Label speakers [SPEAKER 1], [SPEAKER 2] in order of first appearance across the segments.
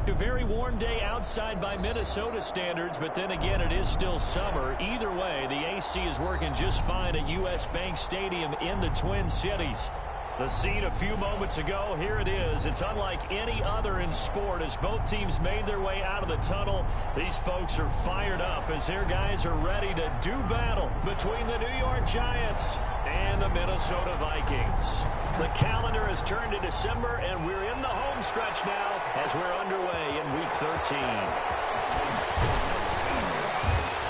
[SPEAKER 1] A very warm day outside by Minnesota standards, but then again, it is still summer. Either way, the AC is working just fine at U.S. Bank Stadium in the Twin Cities. The scene a few moments ago, here it is. It's unlike any other in sport as both teams made their way out of the tunnel. These folks are fired up as their guys are ready to do battle between the New York Giants and the Minnesota Vikings. The calendar has turned to December, and we're in the home stretch now as we're underway in Week 13.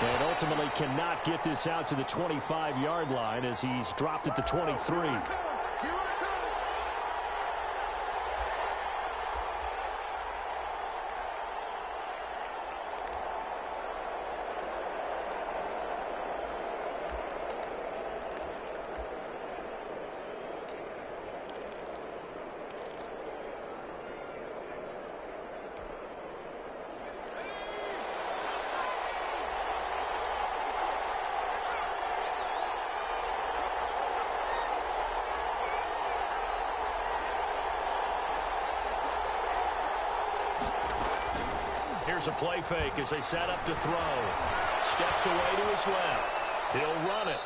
[SPEAKER 1] And ultimately cannot get this out to the 25-yard line as he's dropped at the 23. Here's a play fake as they set up to throw. Steps away to his left. He'll run it.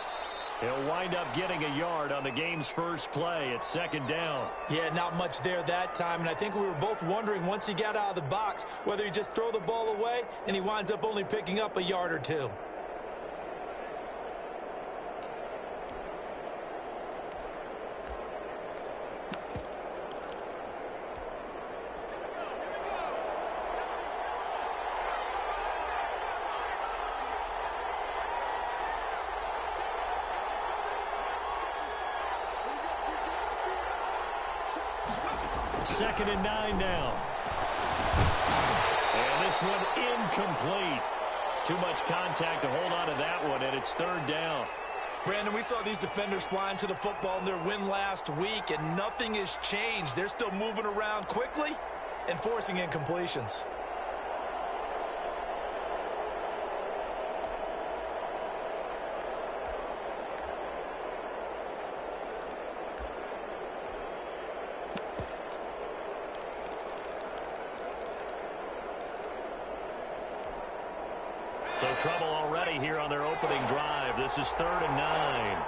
[SPEAKER 1] He'll wind up getting a yard on the game's first play at second down.
[SPEAKER 2] Yeah, not much there that time, and I think we were both wondering once he got out of the box whether he just throw the ball away and he winds up only picking up a yard or two.
[SPEAKER 1] Second and 9 now. And this one incomplete. Too much contact to hold on to that one, and it's third down.
[SPEAKER 2] Brandon, we saw these defenders flying to the football in their win last week, and nothing has changed. They're still moving around quickly and forcing incompletions.
[SPEAKER 1] So trouble already here on their opening drive. This is 3rd and 9.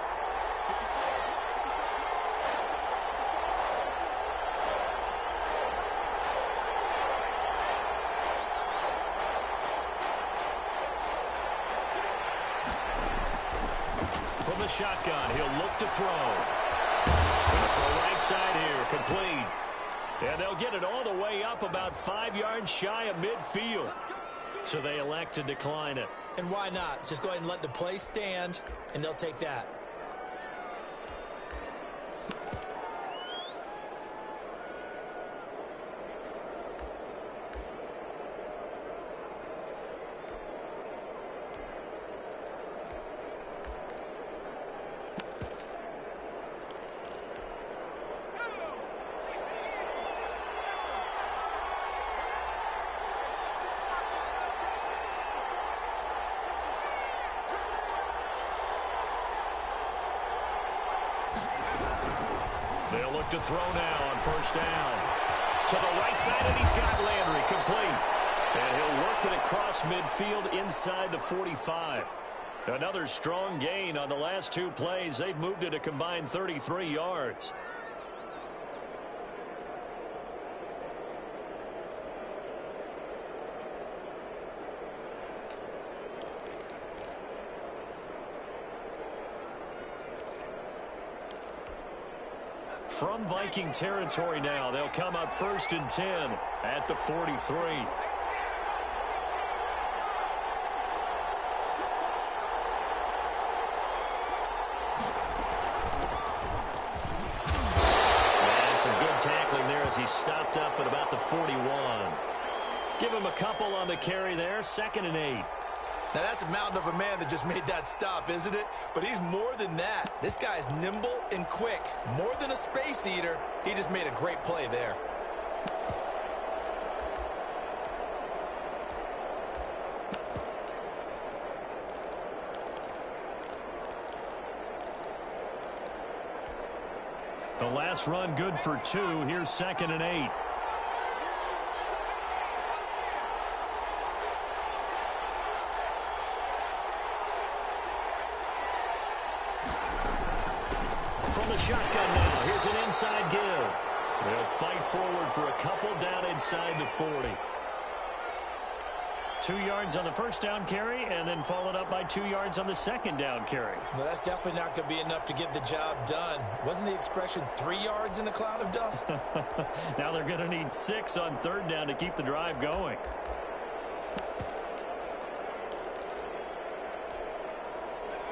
[SPEAKER 1] From the shotgun, he'll look to throw. Going to throw right side here, complete. And they'll get it all the way up about 5 yards shy of midfield. So they elect to decline it.
[SPEAKER 2] And why not? Just go ahead and let the play stand, and they'll take that.
[SPEAKER 1] They'll look to throw now on first down. To the right side, and he's got Landry complete. And he'll work it across midfield inside the 45. Another strong gain on the last two plays. They've moved it a combined 33 yards. From Viking territory now, they'll come up 1st and 10 at the 43. And some good tackling there as he stopped up at about the 41. Give him a couple on the carry there, 2nd and 8.
[SPEAKER 2] Now, that's a mountain of a man that just made that stop, isn't it? But he's more than that. This guy's nimble and quick. More than a space eater, he just made a great play there.
[SPEAKER 1] The last run good for 2. Here's 2nd and 8. the shotgun now. Here's an inside give. They'll fight forward for a couple down inside the 40. 2 yards on the first down carry, and then followed up by 2 yards on the second down carry.
[SPEAKER 2] Well, that's definitely not going to be enough to get the job done. Wasn't the expression 3 yards in a cloud of dust?
[SPEAKER 1] Now they're going to need 6 on third down to keep the drive going.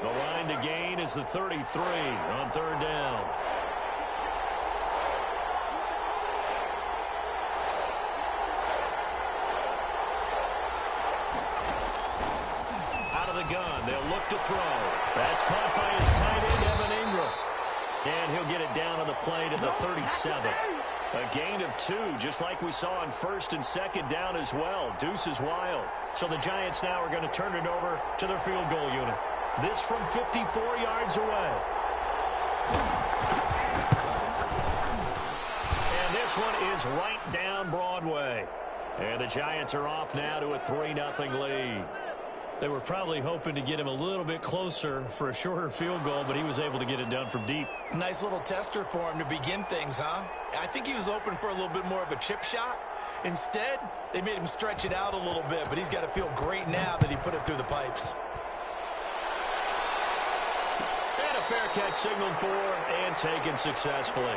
[SPEAKER 1] The line to gain is the 33 on third down. Out of the gun, they'll look to throw. That's caught by his tight end, Evan Ingram. And he'll get it down on the play to the 37. A gain of 2, just like we saw on first and second down as well. Deuce is wild. So the Giants now are going to turn it over to their field goal unit. This from 54 yards away. And this one is right down Broadway. And the Giants are off now to a 3-0 lead. They were probably hoping to get him a little bit closer for a shorter field goal, but he was able to get it done from deep.
[SPEAKER 2] Nice little tester for him to begin things, huh? I think he was hoping for a little bit more of a chip shot. Instead, they made him stretch it out a little bit, but he's got to feel great now that he put it through the pipes.
[SPEAKER 1] Fair catch signaled for and taken successfully.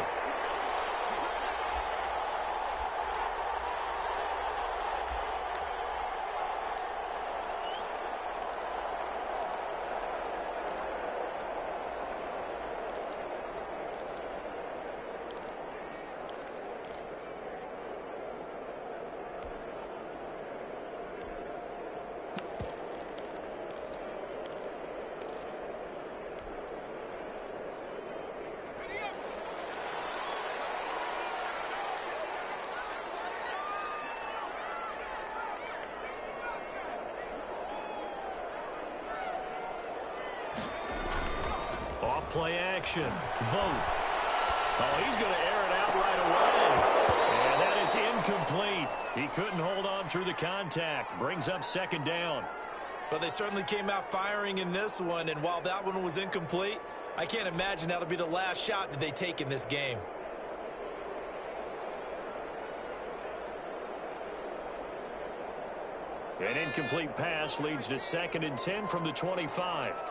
[SPEAKER 1] Play action. Vote. Oh, he's going to air it out right away. And that is incomplete. He couldn't hold on through the contact. Brings up second down.
[SPEAKER 2] But they certainly came out firing in this one, and while that one was incomplete, I can't imagine that'll be the last shot that they take in this game.
[SPEAKER 1] An incomplete pass leads to 2nd and 10 from the 25.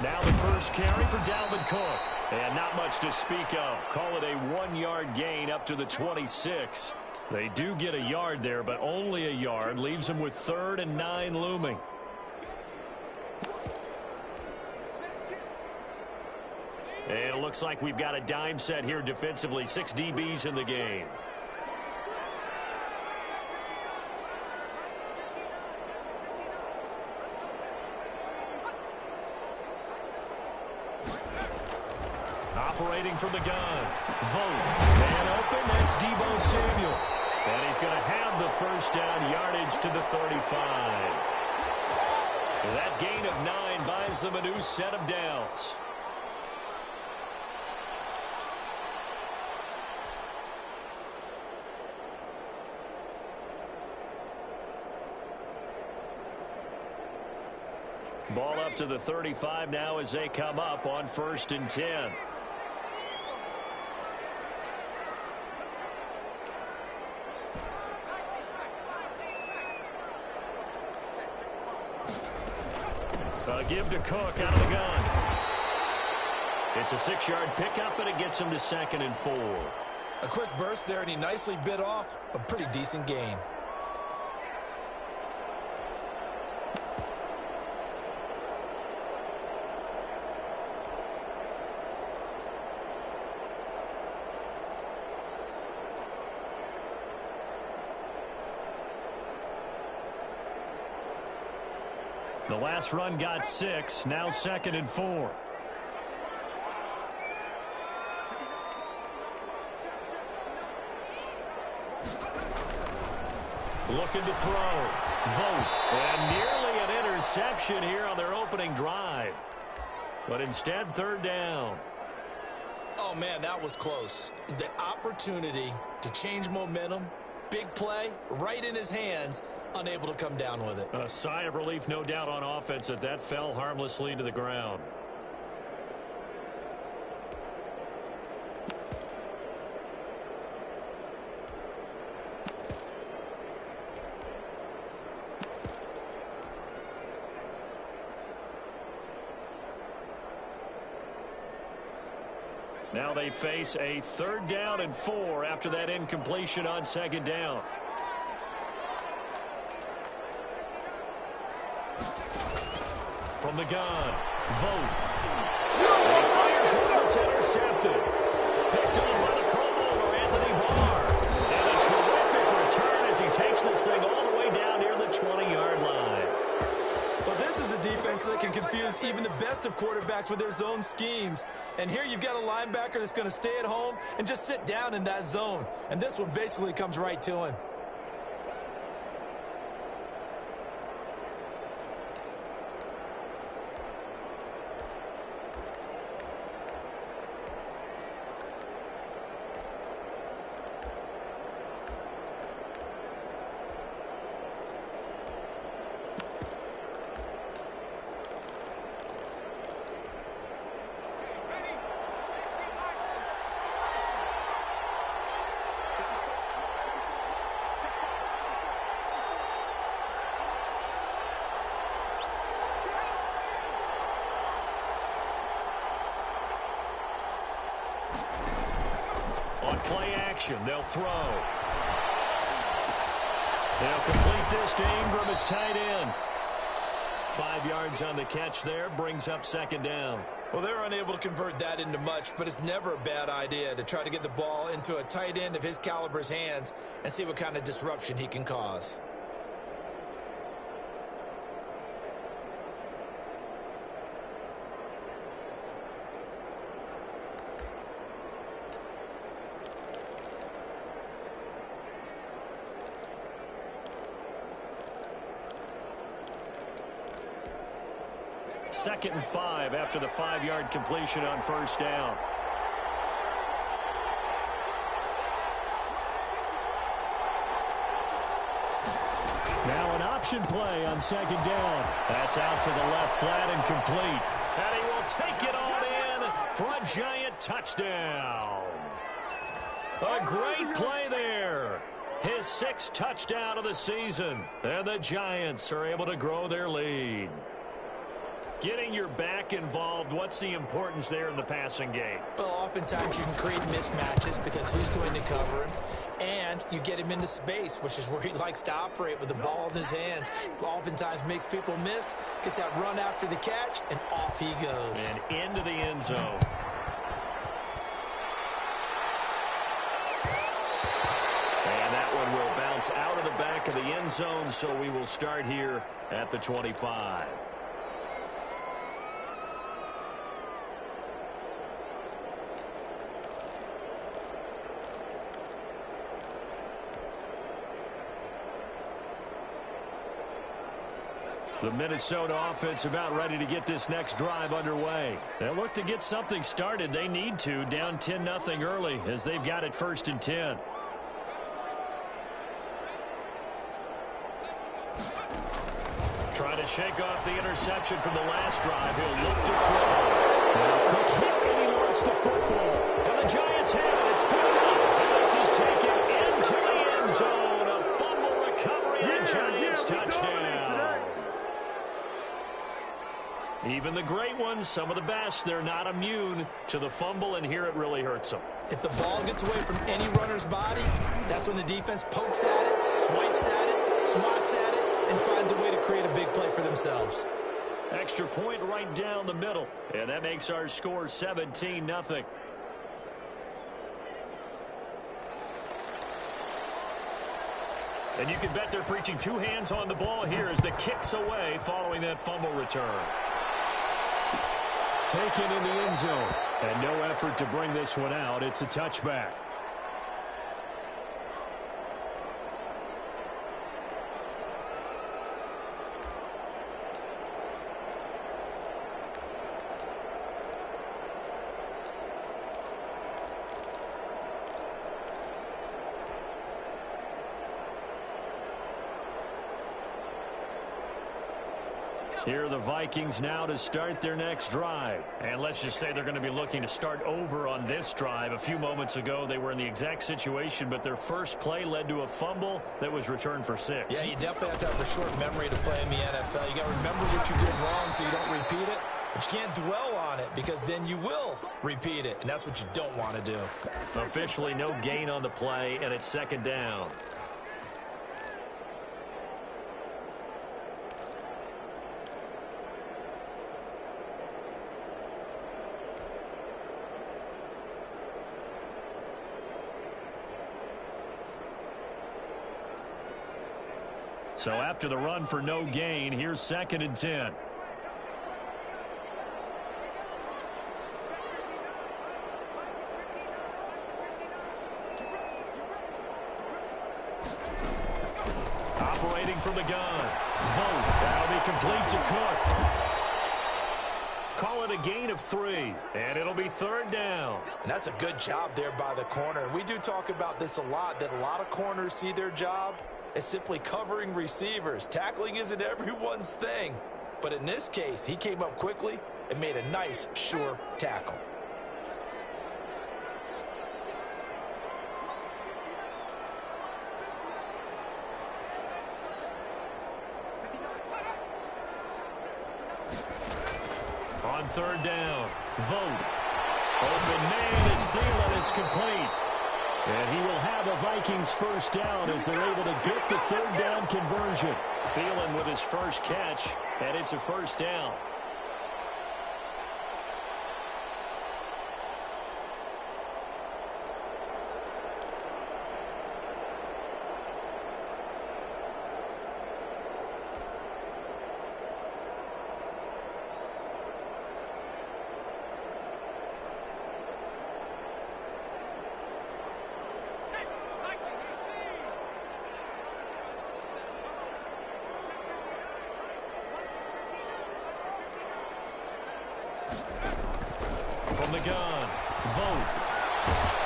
[SPEAKER 1] Now the first carry for Dalvin Cook. And not much to speak of. Call it a 1-yard gain up to the 26. They do get a yard there, but only a yard. Leaves them with 3rd and 9 looming. And it looks like we've got a dime set here defensively. 6 DBs in the game. Operating from the gun. Vote. And open. That's Deebo Samuel. And he's going to have the first down, yardage to the 35. That gain of 9 buys them a new set of downs. Ball up to the 35 now as they come up on 1st and 10. Give to Cook out of the gun. It's a 6-yard pickup, and it gets him to 2nd and 4.
[SPEAKER 2] A quick burst there, and he nicely bit off a pretty decent gain.
[SPEAKER 1] The last run got 6. Now 2nd and 4. Looking to throw. Vote. And nearly an interception here on their opening drive. But instead, 3rd down.
[SPEAKER 2] Oh, man, that was close. The opportunity to change momentum, big play, right in his hands, unable to come down with it.
[SPEAKER 1] A sigh of relief, no doubt, on offense that fell harmlessly to the ground. Now they face a 3rd down and 4 after that incompletion on 2nd down. From the gun, Vogt. And he fires one. It's intercepted. Picked up by the Pro Bowler, Anthony Barr. And a terrific return as he takes this thing all the way down near the 20-yard line.
[SPEAKER 2] Well, this is a defense that can confuse even the best of quarterbacks with their zone schemes. And here you've got a linebacker that's going to stay at home and just sit down in that zone. And this one basically comes right to him.
[SPEAKER 1] On play action, they'll throw. They'll complete this to Ingram as tight end. 5 yards on the catch there, brings up 2nd down.
[SPEAKER 2] Well, they're unable to convert that into much, but it's never a bad idea to try to get the ball into a tight end of his caliber's hands and see what kind of disruption he can cause.
[SPEAKER 1] Second and 5 after the 5-yard completion on 1st down. Now an option play on 2nd down. That's out to the left, flat and complete. And he will take it all in for a giant touchdown. A great play there. His 6th touchdown of the season. And the Giants are able to grow their lead. Getting your back involved, what's the importance there in the passing game?
[SPEAKER 2] Well, oftentimes you can create mismatches because who's going to cover him? And you get him into space, which is where he likes to operate with the ball in his hands. Oftentimes makes people miss, gets that run after the catch, and off he goes.
[SPEAKER 1] And into the end zone. And that one will bounce out of the back of the end zone, so we will start here at the 25. The Minnesota offense about ready to get this next drive underway. They'll look to get something started. They need to, down 10-0 early as they've got it 1st and 10. Trying to shake off the interception from the last drive. He'll look to throw. Now quick hit, and he wants the football. And the Giants have it. It's picked up. And this is taken into the end zone. A fumble recovery and a Giants touchdown. Even the great ones, some of the best, they're not immune to the fumble, and here it really hurts them.
[SPEAKER 2] If the ball gets away from any runner's body, that's when the defense pokes at it, swipes at it, swats at it, and finds a way to create a big play for themselves.
[SPEAKER 1] Extra point right down the middle, and that makes our score 17-0. And you can bet they're preaching 2 hands on the ball here as the kick's away following that fumble return. Taken in the end zone. And no effort to bring this one out. It's a touchback. Here are the Vikings now to start their next drive. And let's just say they're going to be looking to start over on this drive. A few moments ago, they were in the exact situation, but their first play led to a fumble that was returned for 6.
[SPEAKER 2] Yeah, you definitely have to have a short memory to play in the NFL. You got to remember what you did wrong so you don't repeat it. But you can't dwell on it because then you will repeat it, and that's what you don't want to do.
[SPEAKER 1] Officially no gain on the play, and it's 2nd down. So after the run for no gain, here's 2nd and 10. Operating from the gun. Vogt. That'll be complete to Cook. Call it a gain of 3, and it'll be 3rd down.
[SPEAKER 2] And that's a good job there by the corner. We do talk about this a lot, that a lot of corners see their job as simply covering receivers. Tackling isn't everyone's thing. But in this case, he came up quickly and made a nice, sure tackle.
[SPEAKER 1] On 3rd down, Vogt. Open man is Thielen. It's complete. And he will have a Vikings first down as they're able to get the 3rd down conversion. Thielen with his first catch, and it's a 1st down. From the gun, Vogt.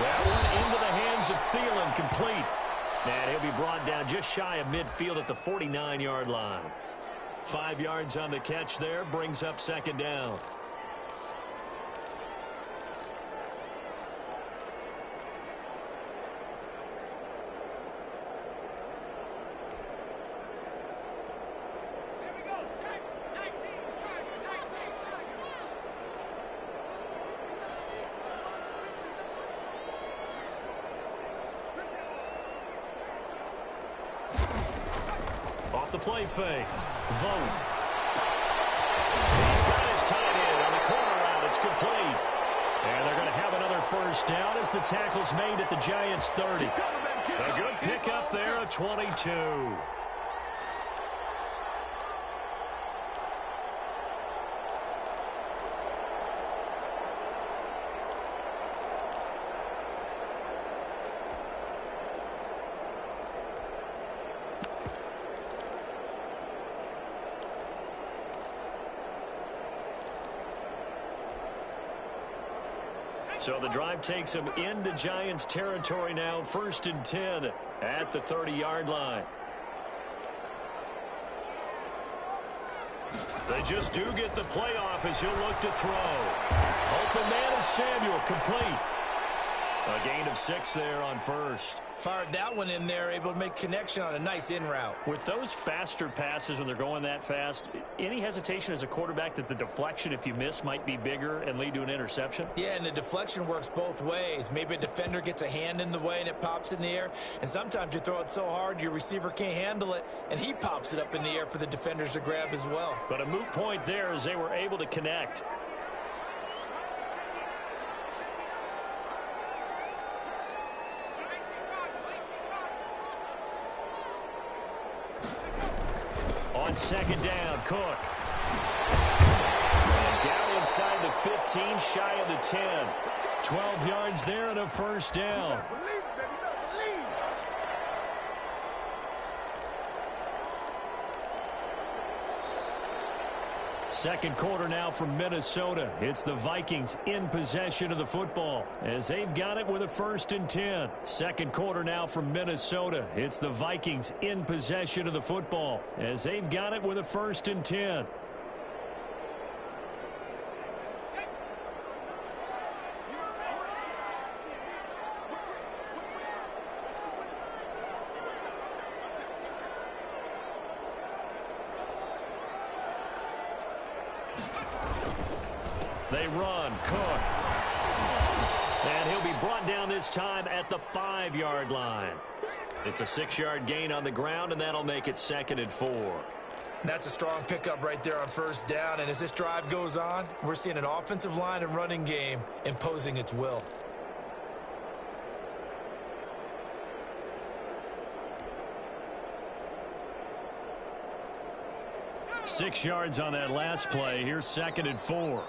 [SPEAKER 1] That one into the hands of Thielen, complete. And he'll be brought down just shy of midfield at the 49-yard line. 5 yards on the catch there, brings up 2nd down. The play fake. Vogt. He's got his tight end on the corner route. It's complete. And they're going to have another first down as the tackle's made at the Giants' 30. A good pickup there, a 22. So the drive takes them into Giants territory now. 1st and 10 at the 30-yard line. They just do get the playoff as he'll look to throw. Open man is Samuel, complete. A gain of 6 there on 1st.
[SPEAKER 2] Fired that one in there, able to make connection on a nice in route.
[SPEAKER 1] With those faster passes when they're going that fast, any hesitation as a quarterback that the deflection, if you miss, might be bigger and lead to an interception?
[SPEAKER 2] Yeah, and the deflection works both ways. Maybe a defender gets a hand in the way and it pops in the air. And sometimes you throw it so hard your receiver can't handle it, and he pops it up in the air for the defenders to grab as well.
[SPEAKER 1] But a moot point there as they were able to connect. On 2nd down, Cook. And down inside the 15, shy of the 10. 12 yards there and a first down. Second quarter now from Minnesota. It's the Vikings in possession of the football as they've got it with a 1st and 10. Second quarter now from Minnesota. It's the Vikings in possession of the football as they've got it with a 1st and 10. They run. Cook. And he'll be brought down this time at the 5-yard line. It's a 6-yard gain on the ground, and that'll make it 2nd and 4.
[SPEAKER 2] That's a strong pickup right there on 1st down. And as this drive goes on, we're seeing an offensive line and running game imposing its will.
[SPEAKER 1] Six yards on that last play. Here's 2nd and 4.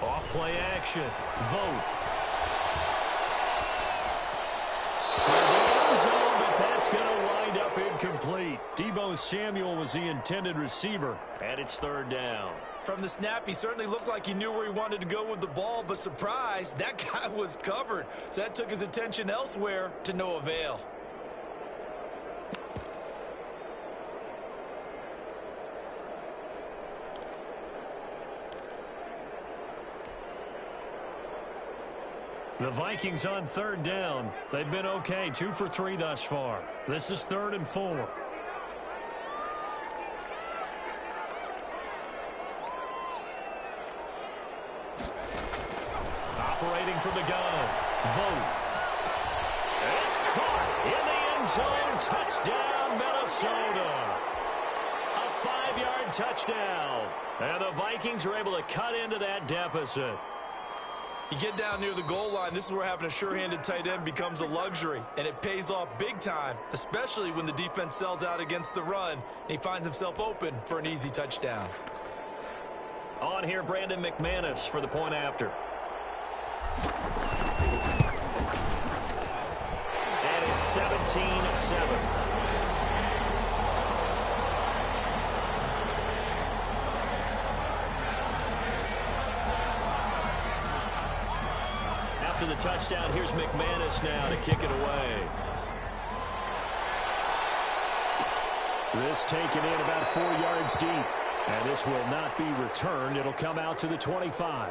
[SPEAKER 1] Off-play action. Vote. Toward the end zone, but that's going to wind up incomplete. Deebo Samuel was the intended receiver, and it's 3rd down.
[SPEAKER 2] From the snap, he certainly looked like he knew where he wanted to go with the ball, but surprise, that guy was covered. So that took his attention elsewhere to no avail.
[SPEAKER 1] The Vikings on 3rd down. They've been okay, 2 for 3 thus far. This is 3rd and 4. Operating from the gun. Vote. It's caught in the end zone. Touchdown, Minnesota. A 5-yard touchdown. And the Vikings are able to cut into that deficit.
[SPEAKER 2] You get down near the goal line, this is where having a sure-handed tight end becomes a luxury. And it pays off big time, especially when the defense sells out against the run. And he finds himself open for an easy touchdown.
[SPEAKER 1] On here, Brandon McManus for the point after. And it's 17-7. After the touchdown, here's McManus now to kick it away. This taken in about 4 yards deep. And this will not be returned. It'll come out to the 25.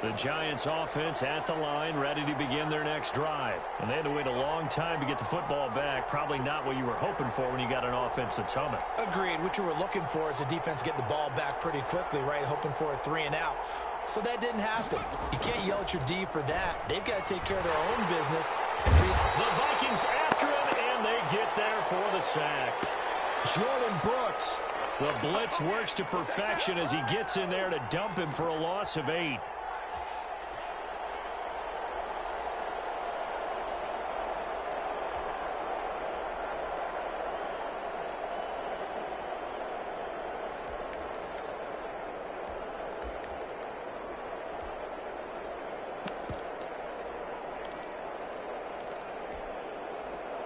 [SPEAKER 1] The Giants offense at the line, ready to begin their next drive. And they had to wait a long time to get the football back. Probably not what you were hoping for when you got an offense that's humming.
[SPEAKER 2] Agreed. What you were looking for is the defense get the ball back pretty quickly, right? Hoping for a 3 and out. So that didn't happen. You can't yell at your D for that. They've got to take care of their own business.
[SPEAKER 1] The Vikings after him, and they get there for the sack. Jordan Brooks. The blitz works to perfection as he gets in there to dump him for a loss of 8.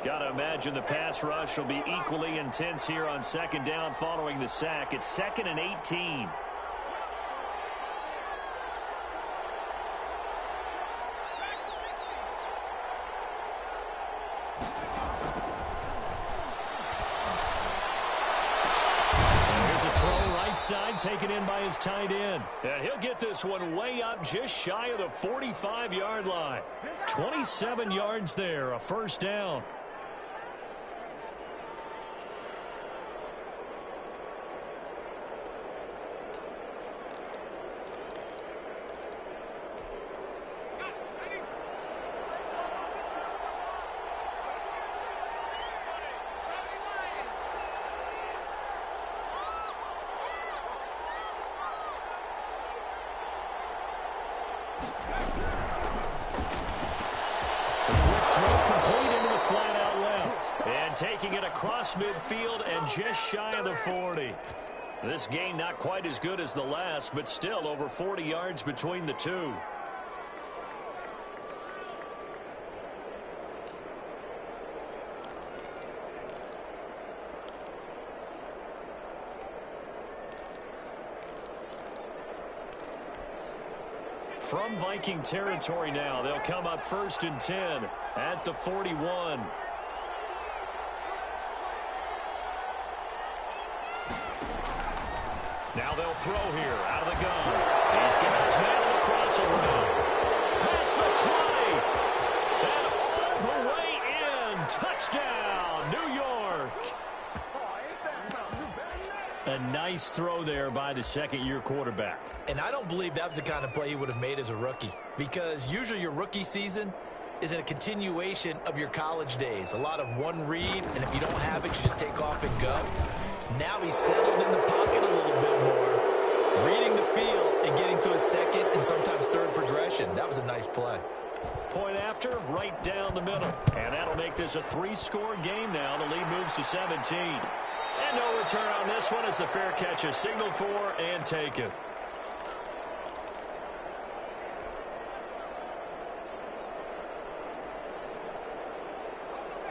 [SPEAKER 1] Got to imagine the pass rush will be equally intense here on 2nd down following the sack. It's 2nd and 18. Here's a throw right side taken in by his tight end. And he'll get this one way up just shy of the 45-yard line. 27 yards there, a 1st down. Taking it across midfield and just shy of the 40. This game not quite as good as the last, but still over 40 yards between the two. from Viking territory now. They'll come up 1st and 10 at the 41. Now they'll throw here out of the gun. He's got his man on the crossover now. Past the 20. And all the way in. Touchdown, New York. A nice throw there by the second-year quarterback.
[SPEAKER 2] And I don't believe that was the kind of play he would have made as a rookie, because usually your rookie season is a continuation of your college days. A lot of one read, and if you don't have it, you just take off and go. Now he's settled in the pocket a little bit more, reading the field and getting to a second and sometimes third progression. That was a nice play.
[SPEAKER 1] Point after, right down the middle. And that'll make this a 3-score game now. The lead moves to 17. And no return on this one as the fair catch is signaled for and taken.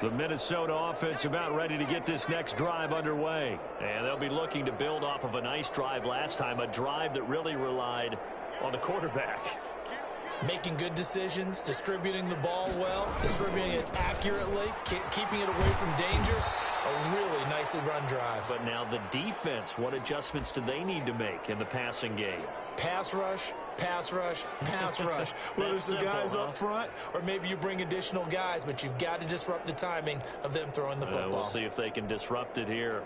[SPEAKER 1] The Minnesota offense about ready to get this next drive underway. And they'll be looking to build off of a nice drive last time, a drive that really relied on the quarterback.
[SPEAKER 2] Making good decisions, distributing the ball well, distributing it accurately, keeping it away from danger. A really nicely run drive.
[SPEAKER 1] But now the defense, what adjustments do they need to make in the passing game?
[SPEAKER 2] Pass rush, pass rush, pass rush. Whether it's the guys up front or maybe you bring additional guys, but you've got to disrupt the timing of them throwing the football.
[SPEAKER 1] We'll see if they can disrupt it here.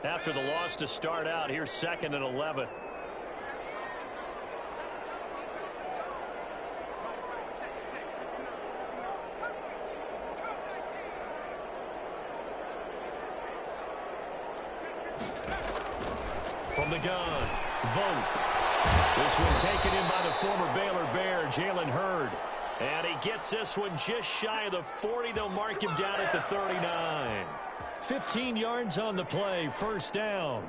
[SPEAKER 1] After the loss to start out, here's 2nd and 11. From the gun, Vogt. This one taken in by the former Baylor Bear, Jalen Hurd. And he gets this one just shy of the 40. They'll mark him down at the 39. 15 yards on the play, 1st down.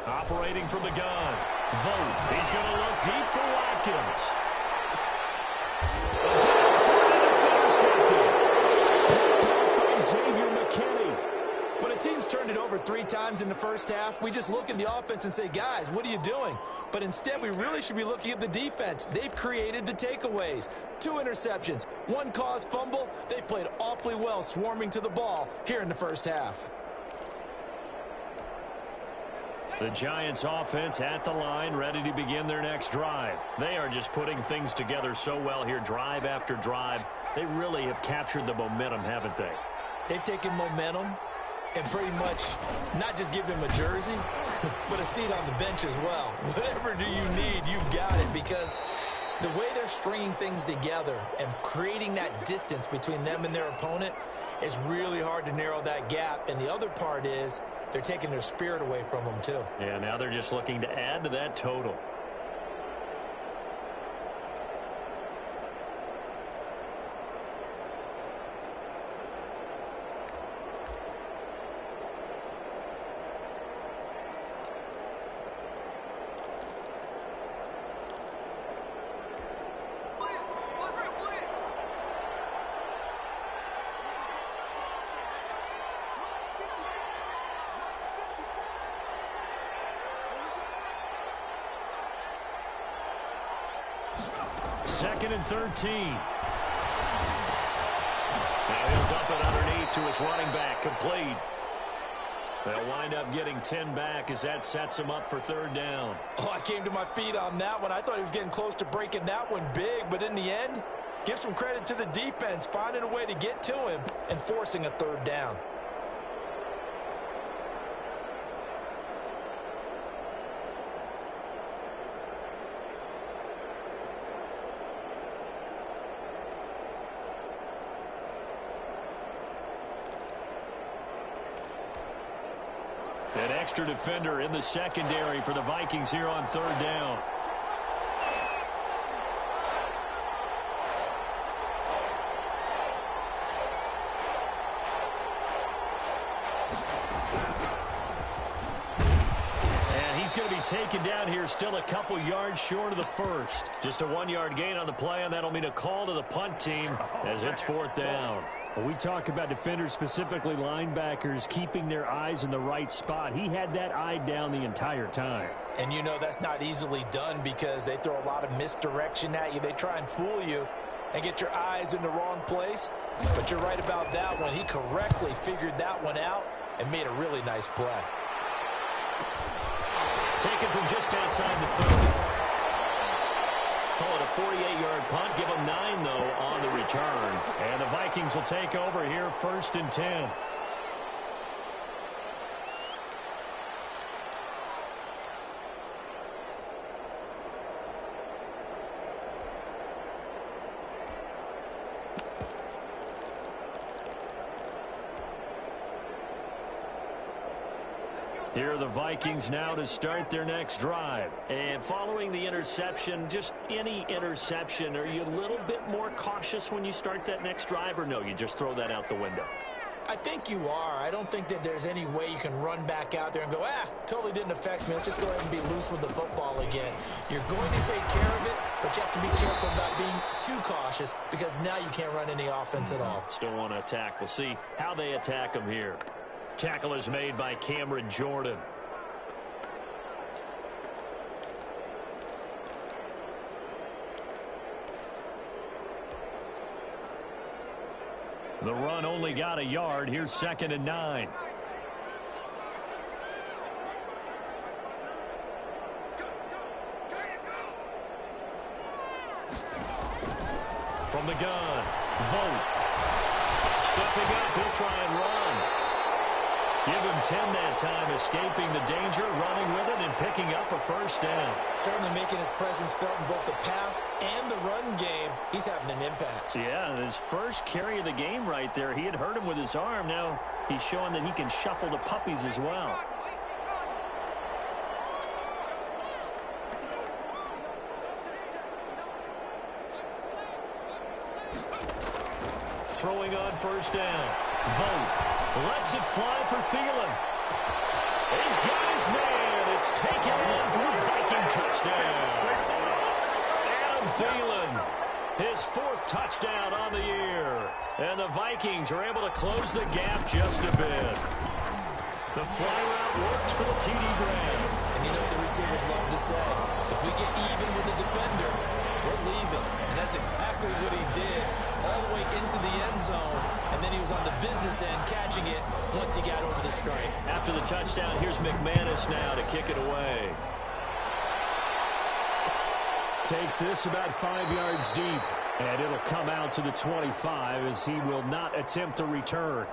[SPEAKER 1] Operating from the gun. Vogt. He's going to look deep for Watkins. It's intercepted. Picked up by Xavier McKinney.
[SPEAKER 2] When a team's turned it over 3 times in the first half, we just look at the offense and say, guys, what are you doing? But instead, we really should be looking at the defense. They've created the takeaways. 2 interceptions, 1 caused fumble. They played awfully well swarming to the ball here in the first half.
[SPEAKER 1] The Giants offense at the line, ready to begin their next drive. They are just putting things together so well here, drive after drive. They really have captured the momentum, haven't they?
[SPEAKER 2] They've taken momentum and pretty much not just give them a jersey, but a seat on the bench as well. Whatever do you need, you've got it, because the way they're stringing things together and creating that distance between them and their opponent is really hard to narrow that gap. And the other part is they're taking their spirit away from them, too.
[SPEAKER 1] Yeah, now they're just looking to add to that total. Second and 13. Now he'll dump it underneath to his running back, complete. They'll wind up getting 10 back as that sets him up for 3rd down.
[SPEAKER 2] Oh, I came to my feet on that one. I thought he was getting close to breaking that one big, but in the end, give some credit to the defense, finding a way to get to him and forcing a 3rd down.
[SPEAKER 1] extra defender in the secondary for the Vikings here on 3rd down. He's going to be taken down here, still a couple yards short of the first. Just a 1-yard gain on the play, and that'll mean a call to the punt team as it's 4th down.
[SPEAKER 3] When we talk about defenders, specifically linebackers, keeping their eyes in the right spot, he had that eye down the entire time.
[SPEAKER 2] And you know that's not easily done because they throw a lot of misdirection at you. They try and fool you and get your eyes in the wrong place. But you're right about that one. He correctly figured that one out and made a really nice play.
[SPEAKER 1] Taken from just outside the 30. Call it a 48-yard punt. Give them 9, though, on the return. And the Vikings will take over here 1st and 10. Here are the Vikings now to start their next drive. And following the interception, just any interception, are you a little bit more cautious when you start that next drive, or no, you just throw that out the window?
[SPEAKER 2] I think you are. I don't think that there's any way you can run back out there and go, totally didn't affect me. Let's just go ahead and be loose with the football again. You're going to take care of it, but you have to be careful about being too cautious because now you can't run any offense at all.
[SPEAKER 1] Still want to attack. We'll see how they attack them here. Tackle is made by Cameron Jordan. The run only got a yard. Here's 2nd and 9. From the gun, Vogt. Stepping up, he'll try and run. Give him 10 that time, escaping the danger, running with it, and picking up a 1st down.
[SPEAKER 2] Certainly making his presence felt in both the pass and the run game. He's having an impact.
[SPEAKER 1] Yeah, his first carry of the game right there. He had hurt him with his arm. Now he's showing that he can shuffle the puppies as well. Throwing on 1st down. Vogt lets it fly for Thielen. He's got his man. It's taken in for a Viking touchdown. Adam Thielen, his 4th touchdown on the year. And the Vikings are able to close the gap just a bit. The fly route works for the TD grab.
[SPEAKER 2] And you know the receivers love to say, if we get even with the defender, we're leaving. And that's exactly what he did all the way into the end zone. And then he was on the business end catching it once he got over the screen.
[SPEAKER 1] After the touchdown, here's McManus now to kick it away.
[SPEAKER 3] Takes this about 5 yards deep. And it'll come out to the 25 as he will not attempt a return.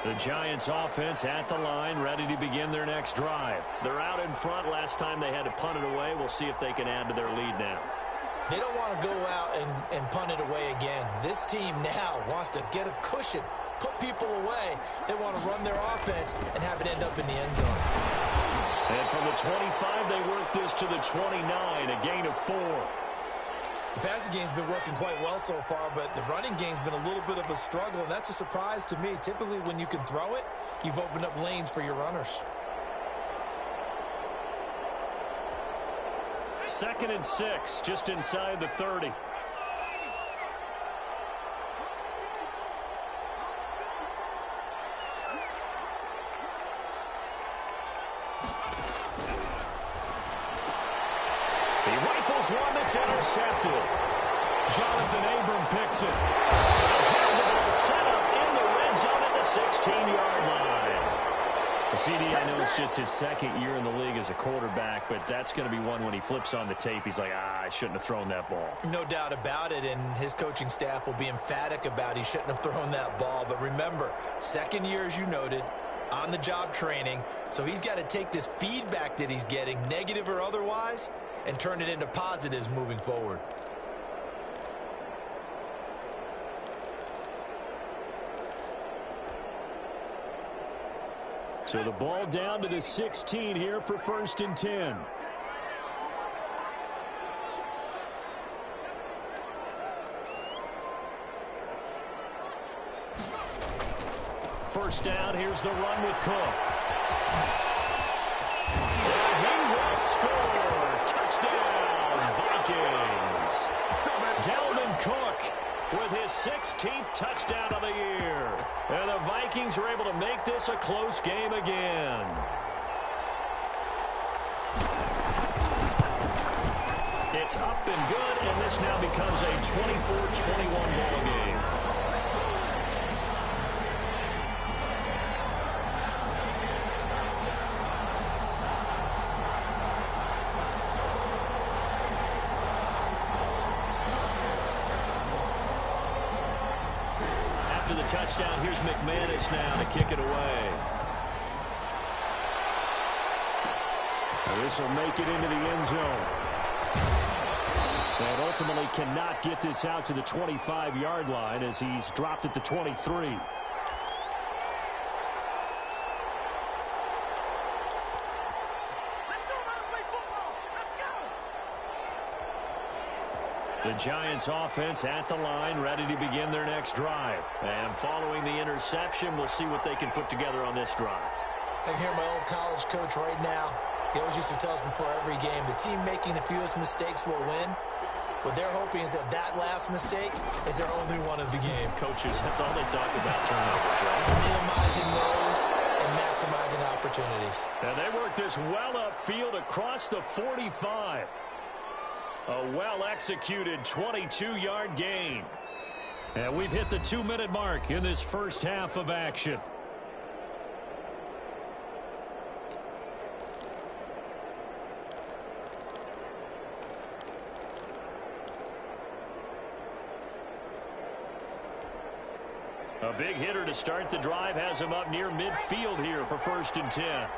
[SPEAKER 1] The Giants offense at the line, ready to begin their next drive. They're out in front. Last time they had to punt it away. We'll see if they can add to their lead now.
[SPEAKER 2] They don't want to go out and punt it away again. This team now wants to get a cushion, put people away. They want to run their offense and have it end up in the end zone.
[SPEAKER 1] And from the 25, they work this to the 29, a gain of 4.
[SPEAKER 2] The passing game's been working quite well so far, but the running game's been a little bit of a struggle, and that's a surprise to me. Typically, when you can throw it, you've opened up lanes for your runners.
[SPEAKER 1] 2nd and 6, just inside the 30. He rifles one that's intercepted. Jonathan Abram picks it. The ball set up in the red zone at the 16-yard line. The CD, I know it's just his 2nd year in the league as a quarterback, but that's going to be one when he flips on the tape. He's like, I shouldn't have thrown that ball.
[SPEAKER 2] No doubt about it, and his coaching staff will be emphatic about he shouldn't have thrown that ball. But remember, 2nd year, as you noted, on-the-job training, so he's got to take this feedback that he's getting, negative or otherwise, and turn it into positives moving forward.
[SPEAKER 3] So the ball down to the 16 here for 1st and 10. First down, here's the run with Cook. And he will score. Touchdown, Vikings. Dalvin Cook with his 16th touchdown of the year. And the Vikings are able to make this a close game again. It's up and good, and this now becomes a 24-21 ball game. The touchdown. Here's McManus now to kick it away. This will make it into the end zone. And ultimately cannot get this out to the 25-yard line as he's dropped at the 23. The Giants offense at the line, ready to begin their next drive. And following the interception, we'll see what they can put together on this drive.
[SPEAKER 2] I can hear my old college coach right now. He always used to tell us before every game, the team making the fewest mistakes will win. What they're hoping is that that last mistake is their only one of the game.
[SPEAKER 3] Coaches, that's all they talk about, turnovers, right?
[SPEAKER 2] Minimizing those and maximizing opportunities.
[SPEAKER 3] And they work this well upfield across the 45. A well-executed 22-yard gain. And we've hit the 2-minute mark in this first half of action. A big hitter to start the drive has him up near midfield here for 1st and 10.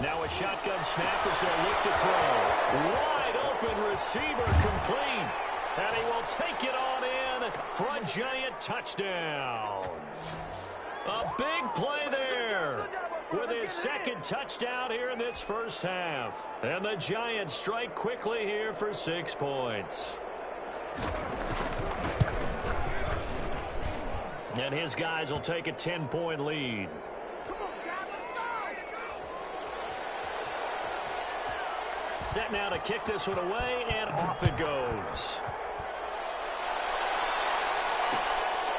[SPEAKER 3] Now a shotgun snap as they'll look to throw. Wide open receiver complete. And he will take it on in for a Giant touchdown. A big play there with his second touchdown here in this first half. And the Giants strike quickly here for 6 points. And his guys will take a 10-point lead. Set now to kick this one away, and off it goes.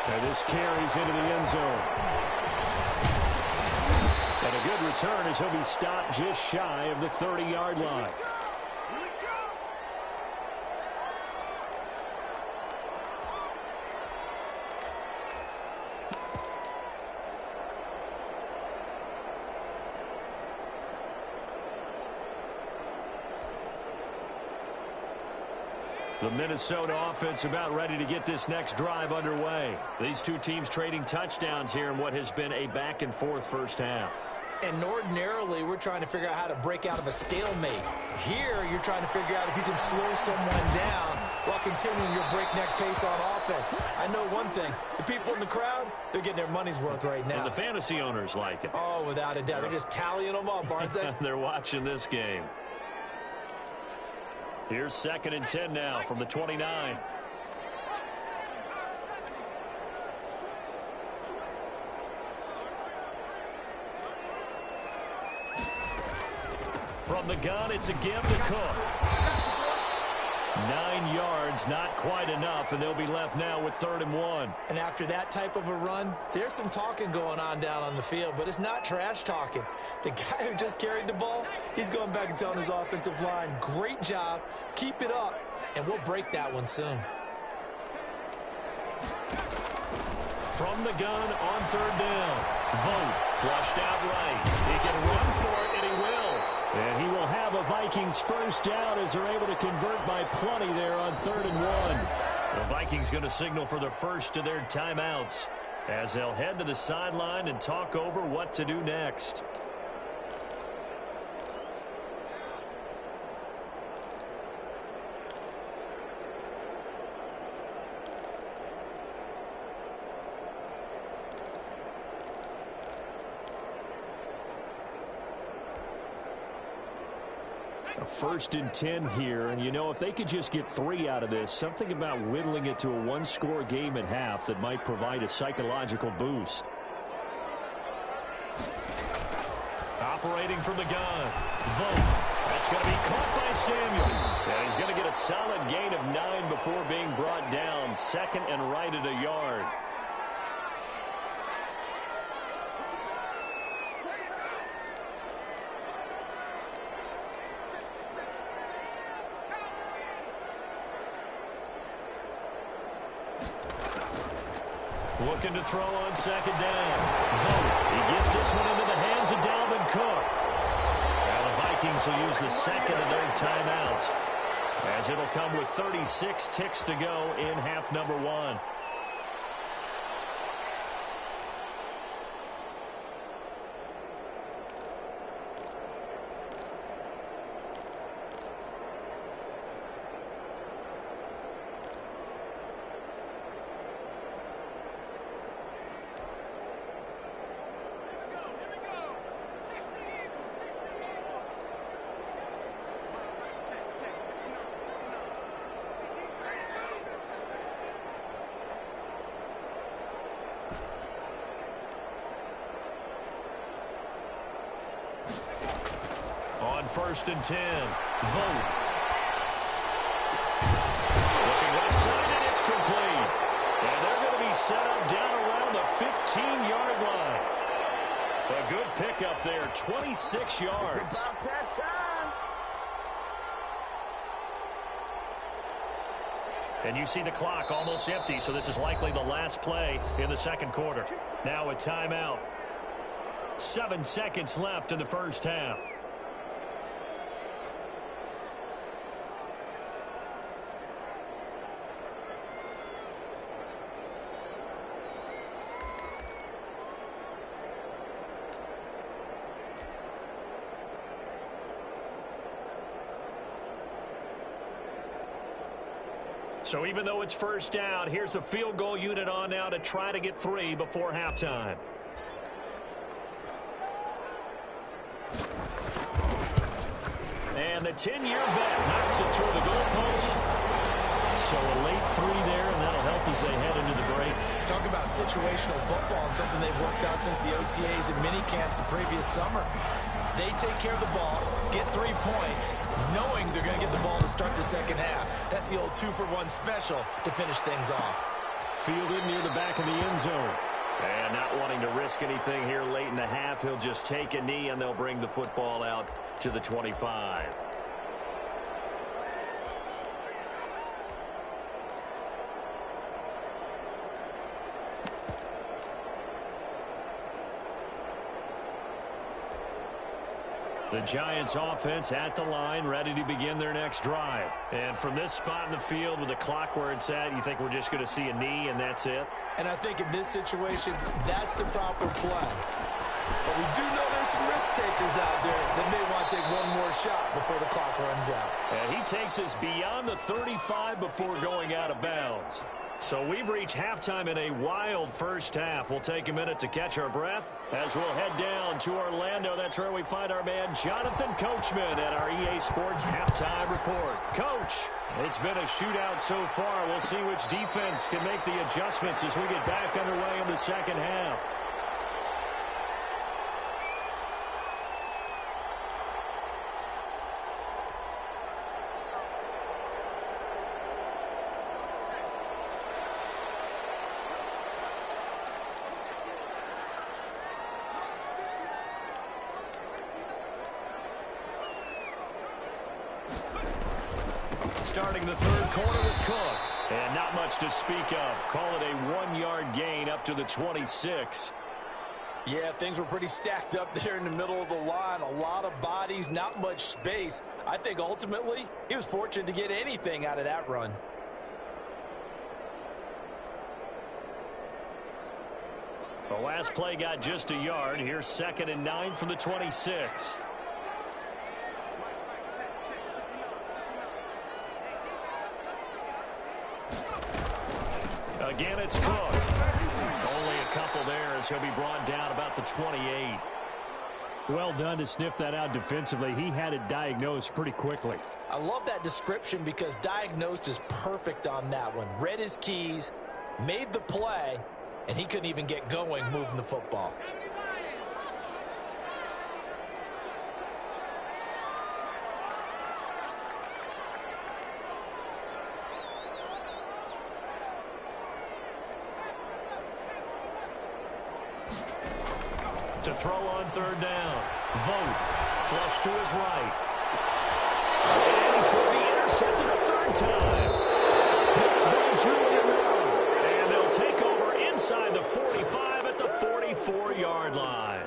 [SPEAKER 3] And this carries into the end zone. And a good return as he'll be stopped just shy of the 30-yard line. The Minnesota offense about ready to get this next drive underway. These two teams trading touchdowns here in what has been a back-and-forth first half.
[SPEAKER 2] And ordinarily, we're trying to figure out how to break out of a stalemate. Here, you're trying to figure out if you can slow someone down while continuing your breakneck pace on offense. I know one thing. The people in the crowd, they're getting their money's worth right now.
[SPEAKER 3] And the fantasy owners like it.
[SPEAKER 2] Oh, without a doubt. They're just tallying them up, aren't they?
[SPEAKER 3] They're watching this game. Here's 2nd and 10 now from the 29. From the gun, it's a give to Cook. 9 yards, not quite enough, and they'll be left now with 3rd and 1.
[SPEAKER 2] And after that type of a run, there's some talking going on down on the field, but it's not trash talking. The guy who just carried the ball, he's going back and telling his offensive line, great job, keep it up, and we'll break that one soon.
[SPEAKER 3] From the gun on 3rd down. Vogt flushed out right. He can run for it, and he will. And he will have a Vikings first down as they're able to convert by plenty there on 3rd and 1. The Vikings going to signal for the first of their timeouts.
[SPEAKER 1] as they'll head to the sideline and talk over what to do next. A 1st and 10 here, and you know, if they could just get 3 out of this, something about whittling it to a one-score game at half that might provide a psychological boost. Operating from the gun, Vogt. That's going to be caught by Samuel. And he's going to get a solid gain of 9 before being brought down. 2nd and right at a yard. Looking to throw on 2nd down. Vogt. He gets this one into the hands of Dalvin Cook. Now the Vikings will use the 2nd and 3rd timeouts, as it'll come with 36 ticks to go in half number 1. On 1st and 10, Vogt. Looking left side, and it's complete. And they're going to be set up down around the 15-yard line. A good pickup there, 26 yards. And you see the clock almost empty, so this is likely the last play in the 2nd quarter. Now a timeout. 7 seconds left in the 1st half. So even though it's 1st down, here's the field goal unit on now to try to get 3 before halftime. And the 10-year vet knocks it through the goalpost. So a late 3 there, and that'll help as they head into the break.
[SPEAKER 2] Talk about situational football and something they've worked out since the OTAs and mini camps the previous summer. They take care of the ball, get 3 points, knowing they're going to get the ball to start the 2nd half. That's the old 2-for-1 special to finish things off.
[SPEAKER 1] Fielded near the back of the end zone. And not wanting to risk anything here late in the half, he'll just take a knee, and they'll bring the football out to the 25. The Giants offense at the line, ready to begin their next drive. And from this spot in the field with the clock where it's at, you think we're just going to see a knee and that's it?
[SPEAKER 2] And I think in this situation, that's the proper play. But we do know there's some risk takers out there that may want to take one more shot before the clock runs out.
[SPEAKER 1] And he takes us beyond the 35 before going out of bounds. So we've reached halftime in a wild 1st half. We'll take a minute to catch our breath as we'll head down to Orlando. That's where we find our man Jonathan Coachman at our EA Sports Halftime Report. Coach, it's been a shootout so far. We'll see which defense can make the adjustments as we get back underway in the 2nd half. Starting the 3rd quarter with Cook. And not much to speak of. Call it a 1-yard gain up to the 26.
[SPEAKER 2] Yeah, things were pretty stacked up there in the middle of the line. A lot of bodies, not much space. I think ultimately he was fortunate to get anything out of that run.
[SPEAKER 1] The last play got just a yard. Here's 2nd and 9 from the 26. Again, it's Cook. Only a couple there as he'll be brought down about the 28.
[SPEAKER 3] Well done to sniff that out defensively. He had it diagnosed pretty quickly.
[SPEAKER 2] I love that description because diagnosed is perfect on that one. Read his keys, made the play, and he couldn't even get going moving the football.
[SPEAKER 1] To throw on 3rd down. Vogt. Flush to his right. And he's going to be intercepted a 3rd time. Picked by Julian Rowe. And they'll take over inside the 45 at the 44-yard line.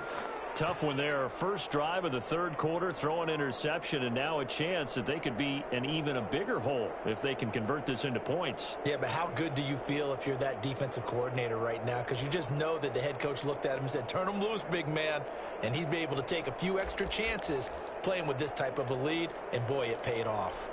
[SPEAKER 1] Tough one there. First drive of the 3rd quarter, throw an interception, and now a chance that they could be an even a bigger hole if they can convert this into points.
[SPEAKER 2] Yeah, but how good do you feel if you're that defensive coordinator right now? Because you just know that the head coach looked at him and said, turn him loose, big man. And he'd be able to take a few extra chances playing with this type of a lead, and boy, it paid off.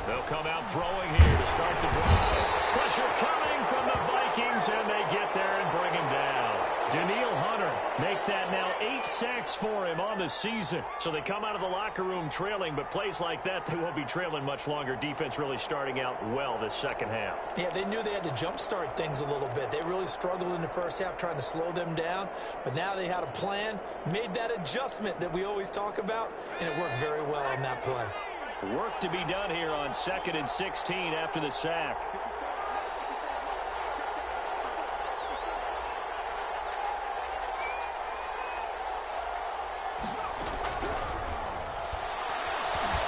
[SPEAKER 1] They'll come out throwing here to start the drive. Pressure coming from the Vikings, and they get there and bring him down. Daniil Hunter make that now 8 sacks for him on the season. So they come out of the locker room trailing, but plays like that, they won't be trailing much longer. Defense really starting out well this second half.
[SPEAKER 2] Yeah, they knew they had to jumpstart things a little bit. They really struggled in the first half trying to slow them down, but now they had a plan, made that adjustment that we always talk about, and it worked very well on that play.
[SPEAKER 1] Work to be done here on 2nd and 16 after the sack.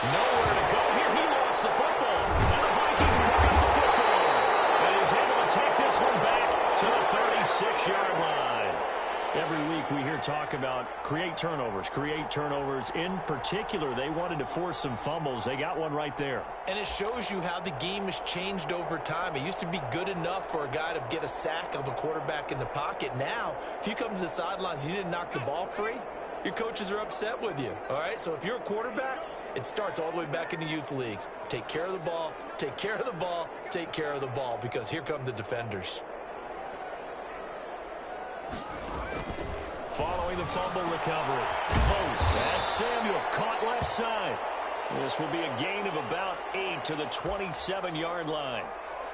[SPEAKER 1] Nowhere to go here. He lost the football. And the Vikings pick up the football. And he's able to take this one back to the 36-yard line. Every week we hear talk about create turnovers. In particular, they wanted to force some fumbles. They got one right there.
[SPEAKER 2] And it shows you how the game has changed over time. It used to be good enough for a guy to get a sack of a quarterback in the pocket. Now, if you come to the sidelines and you didn't knock the ball free, your coaches are upset with you. All right, so if you're a quarterback, it starts all the way back in the youth leagues. Take care of the ball, take care of the ball, take care of the ball, because here come the defenders.
[SPEAKER 1] Following the fumble recovery. Vogt and Samuel caught left side. This will be a gain of about 8 to the 27-yard line.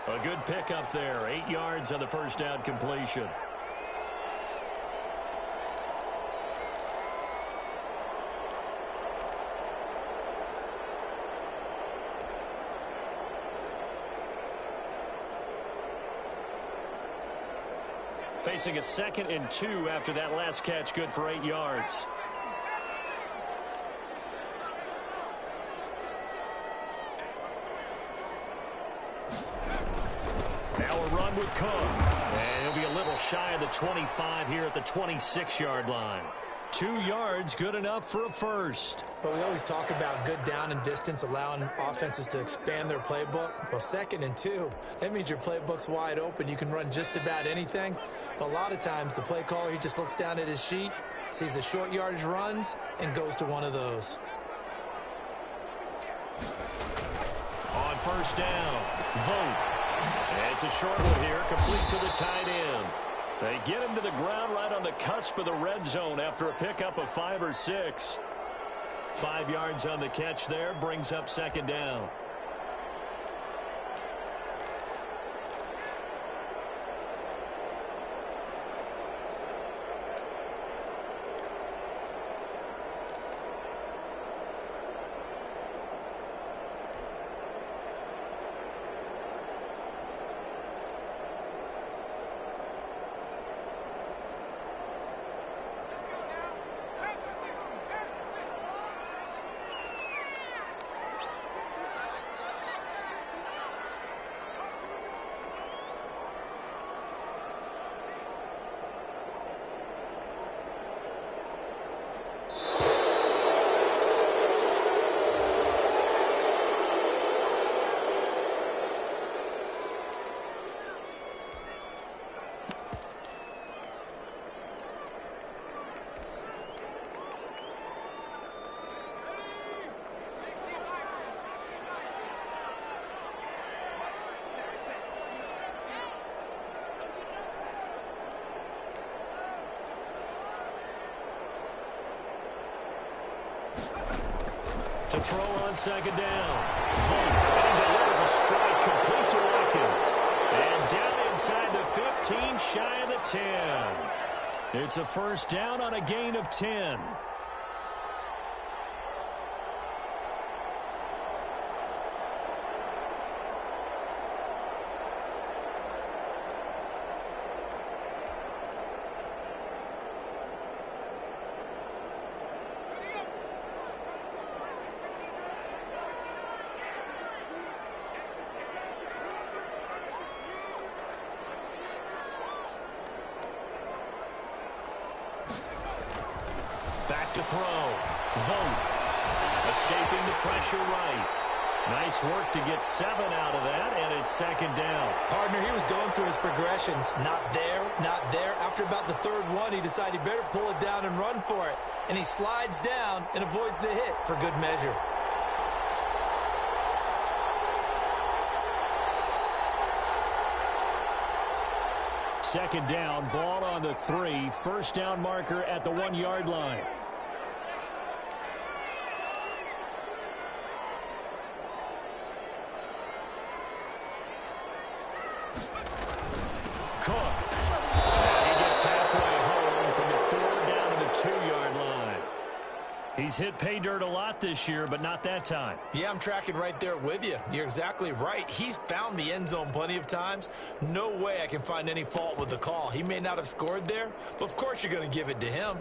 [SPEAKER 1] A good pickup there. 8 yards on the first down completion. Facing a 2nd and 2 after that last catch, good for 8 yards. Now a run with Cook. And he'll be a little shy of the 25 here at the 26-yard line. 2 yards, good enough for a first.
[SPEAKER 2] But we always talk about good down and distance, allowing offenses to expand their playbook. Well, 2nd and 2, that means your playbook's wide open. You can run just about anything. But a lot of times, the play caller, he just looks down at his sheet, sees the short yardage runs, and goes to one of those.
[SPEAKER 1] On first down, Vogt. It's a short one here, complete to the tight end. They get him to the ground right on the cusp of the red zone after a pickup of 5 or 6. 5 yards on the catch there, brings up 2nd down. To throw on second down. And he delivers a strike complete to Watkins. And down inside the 15, shy of the 10. It's a first down on a gain of 10. Back to throw. Vogt. Escaping the pressure right. Nice work to get 7 out of that, and it's second down.
[SPEAKER 2] Partner, he was going through his progressions. Not there, not there. After about the third one, he decided he better pull it down and run for it. And he slides down and avoids the hit for good measure.
[SPEAKER 1] Second down, ball on the 3. First down marker at the 1-yard line. Cook. And he gets halfway home from the 4 down to the 2-yard line. He's hit pay dirt a lot this year, but not that time.
[SPEAKER 2] Yeah, I'm tracking right there with you. You're exactly right. He's found the end zone plenty of times. No way I can find any fault with the call. He may not have scored there, but of course you're going to give it to him.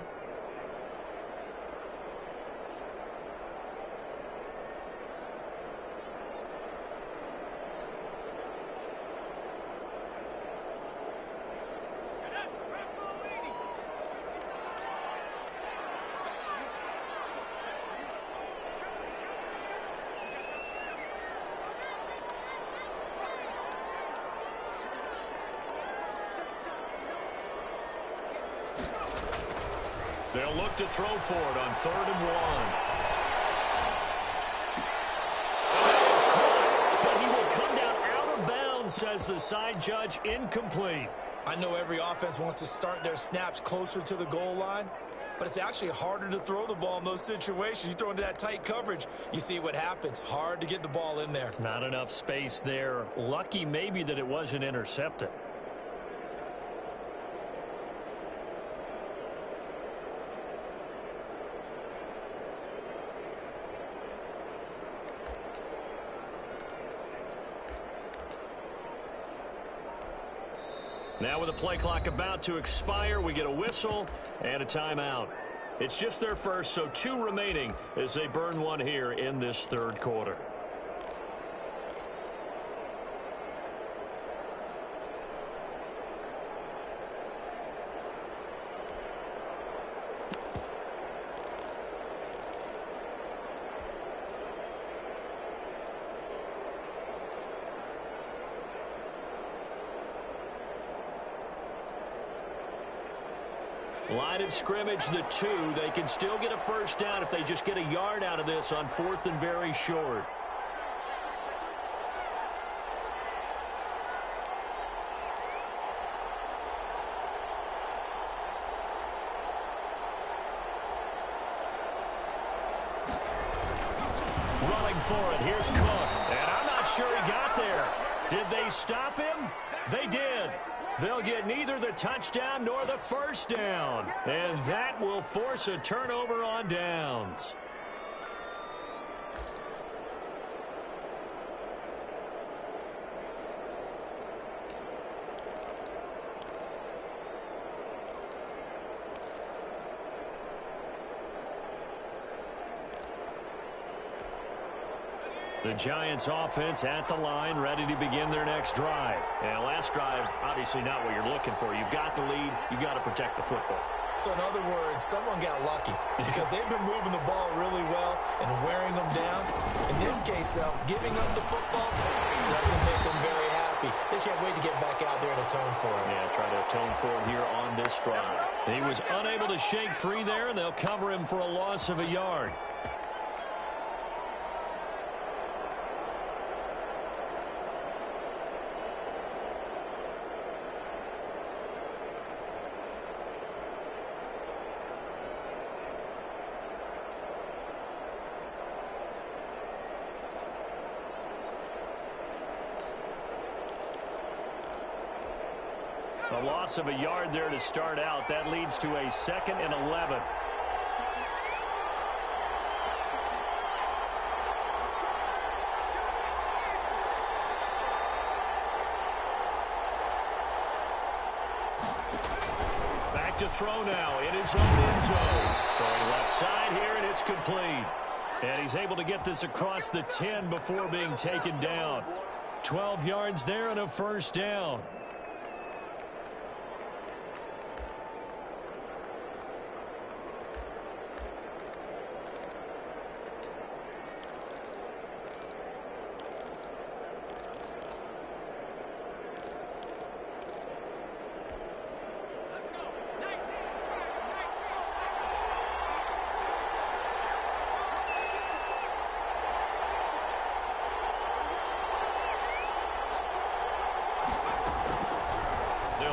[SPEAKER 1] They'll look to throw for it on 3rd and 1. And that is caught, but he will come down out of bounds, says the side judge. Incomplete.
[SPEAKER 2] I know every offense wants to start their snaps closer to the goal line, but it's actually harder to throw the ball in those situations. You throw into that tight coverage, you see what happens. Hard to get the ball in there.
[SPEAKER 1] Not enough space there. Lucky maybe that it wasn't intercepted. Now with the play clock about to expire, we get a whistle and a timeout. It's just their first, so 2 remaining as they burn 1 here in this 3rd quarter. Line of scrimmage, the 2. They can still get a first down if they just get a yard out of this on 4th and very short. Running for it, here's Cook. And I'm not sure he got there. Did they stop him? They did. They'll get neither the touchdown nor the first down. And that will force a turnover on downs. The Giants offense at the line, ready to begin their next drive. And last drive, obviously not what you're looking for. You've got the lead. You've got to protect the football.
[SPEAKER 2] So in other words, someone got lucky because they've been moving the ball really well and wearing them down. In this case, though, giving up the football doesn't make them very happy. They can't wait to get back out there and atone for it.
[SPEAKER 1] Yeah, try to atone for it here on this drive. He was unable to shake free there, and they'll cover him for a loss of a yard. loss of a yard there to start out. That leads to a 2nd and 11. Back to throw now in his own end zone. Throwing left side here, and it's complete. And he's able to get this across the 10 before being taken down. 12 yards there and a first down.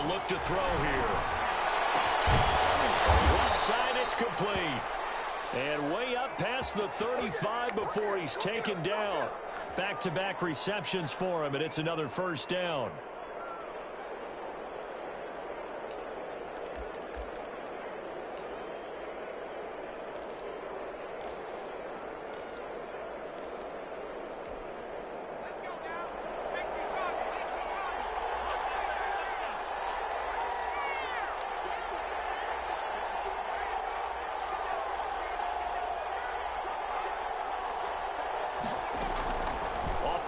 [SPEAKER 1] Look to throw here. Left side, it's complete. And way up past the 35 before he's taken down. Back-to-back receptions for him, and it's another first down.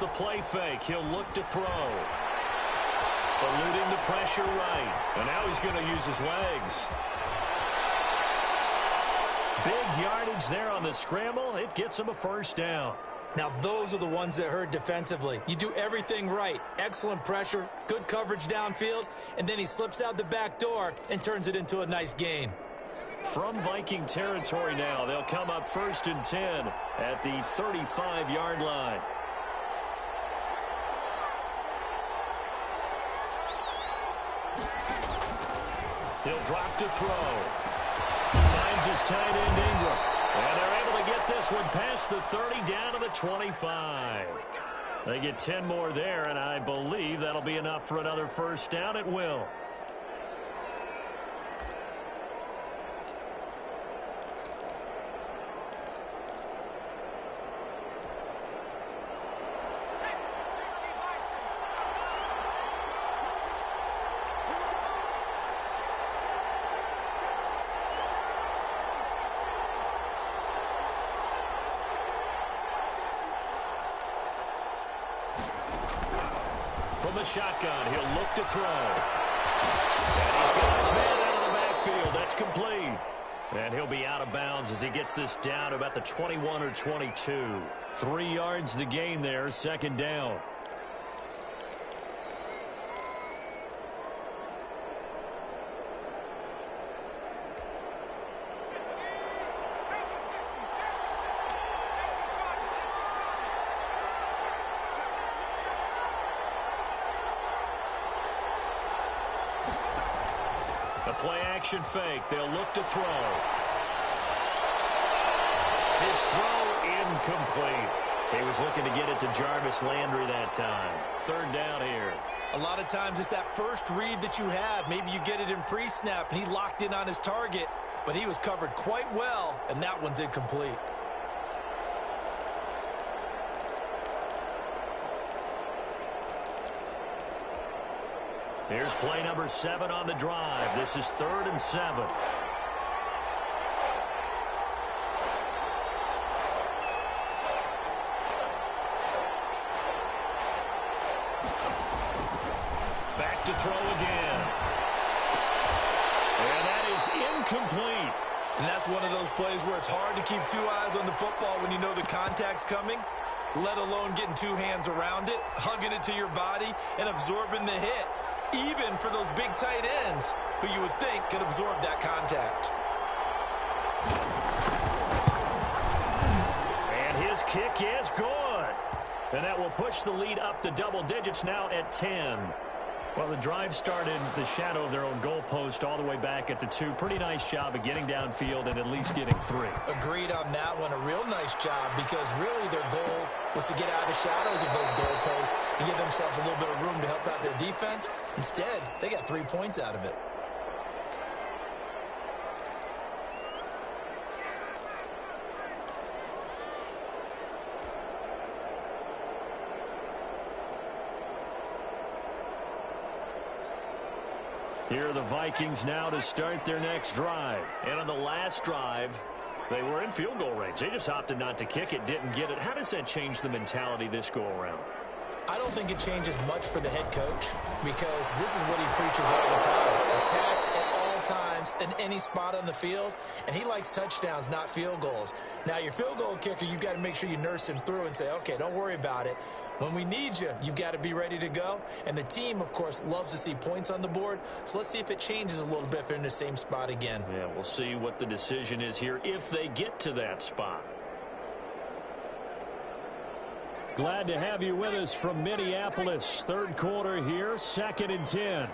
[SPEAKER 1] The play fake. He'll look to throw. Eluding the pressure right. And now he's going to use his legs. Big yardage there on the scramble. It gets him a first down.
[SPEAKER 2] Now, those are the ones that hurt defensively. You do everything right. Excellent pressure, good coverage downfield, and then he slips out the back door and turns it into a nice gain.
[SPEAKER 1] From Viking territory now, they'll come up 1st and 10 at the 35-yard line. He'll drop to throw. Finds his tight end Ingram. And they're able to get this one past the 30 down to the 25. They get 10 more there, and I believe that'll be enough for another first down. It will. From the shotgun, he'll look to throw. And he's got his man out of the backfield. That's complete. And he'll be out of bounds as he gets this down to about the 21 or 22. 3 yards the gain there, 2nd down. Play-action fake. They'll look to throw. His throw incomplete. He was looking to get it to Jarvis Landry that time. 3rd down here.
[SPEAKER 2] A lot of times it's that first read that you have. Maybe you get it in pre-snap, and he locked in on his target, but he was covered quite well, and that one's incomplete.
[SPEAKER 1] Here's play number 7 on the drive. This is 3rd and 7. Back to throw again. And that is incomplete.
[SPEAKER 2] And that's one of those plays where it's hard to keep 2 eyes on the football when you know the contact's coming, let alone getting 2 hands around it, hugging it to your body, and absorbing the hit. Even for those big tight ends who you would think could absorb that contact.
[SPEAKER 1] And his kick is good. And that will push the lead up to double digits now at 10. Well, the drive started the shadow of their own goalpost all the way back at the 2. Pretty nice job of getting downfield and at least getting 3.
[SPEAKER 2] Agreed on that one. A real nice job because really their goal was to get out of the shadows of those goalposts and give themselves a little bit of room to help out their defense. Instead, they got 3 points out of it.
[SPEAKER 1] Here are the Vikings now to start their next drive. And on the last drive, they were in field goal range. They just opted not to kick it, didn't get it. How does that change the mentality this go around?
[SPEAKER 2] I don't think it changes much for the head coach because this is what he preaches all the time. Attack at all times in any spot on the field, and he likes touchdowns, not field goals. Now, your field goal kicker, you've got to make sure you nurse him through and say, okay, don't worry about it. When we need you, you've got to be ready to go. And the team, of course, loves to see points on the board. So let's see if it changes a little bit if they're in the same spot again.
[SPEAKER 1] Yeah, we'll see what the decision is here if they get to that spot. Glad to have you with us from Minneapolis. Third quarter here, 2nd and 10.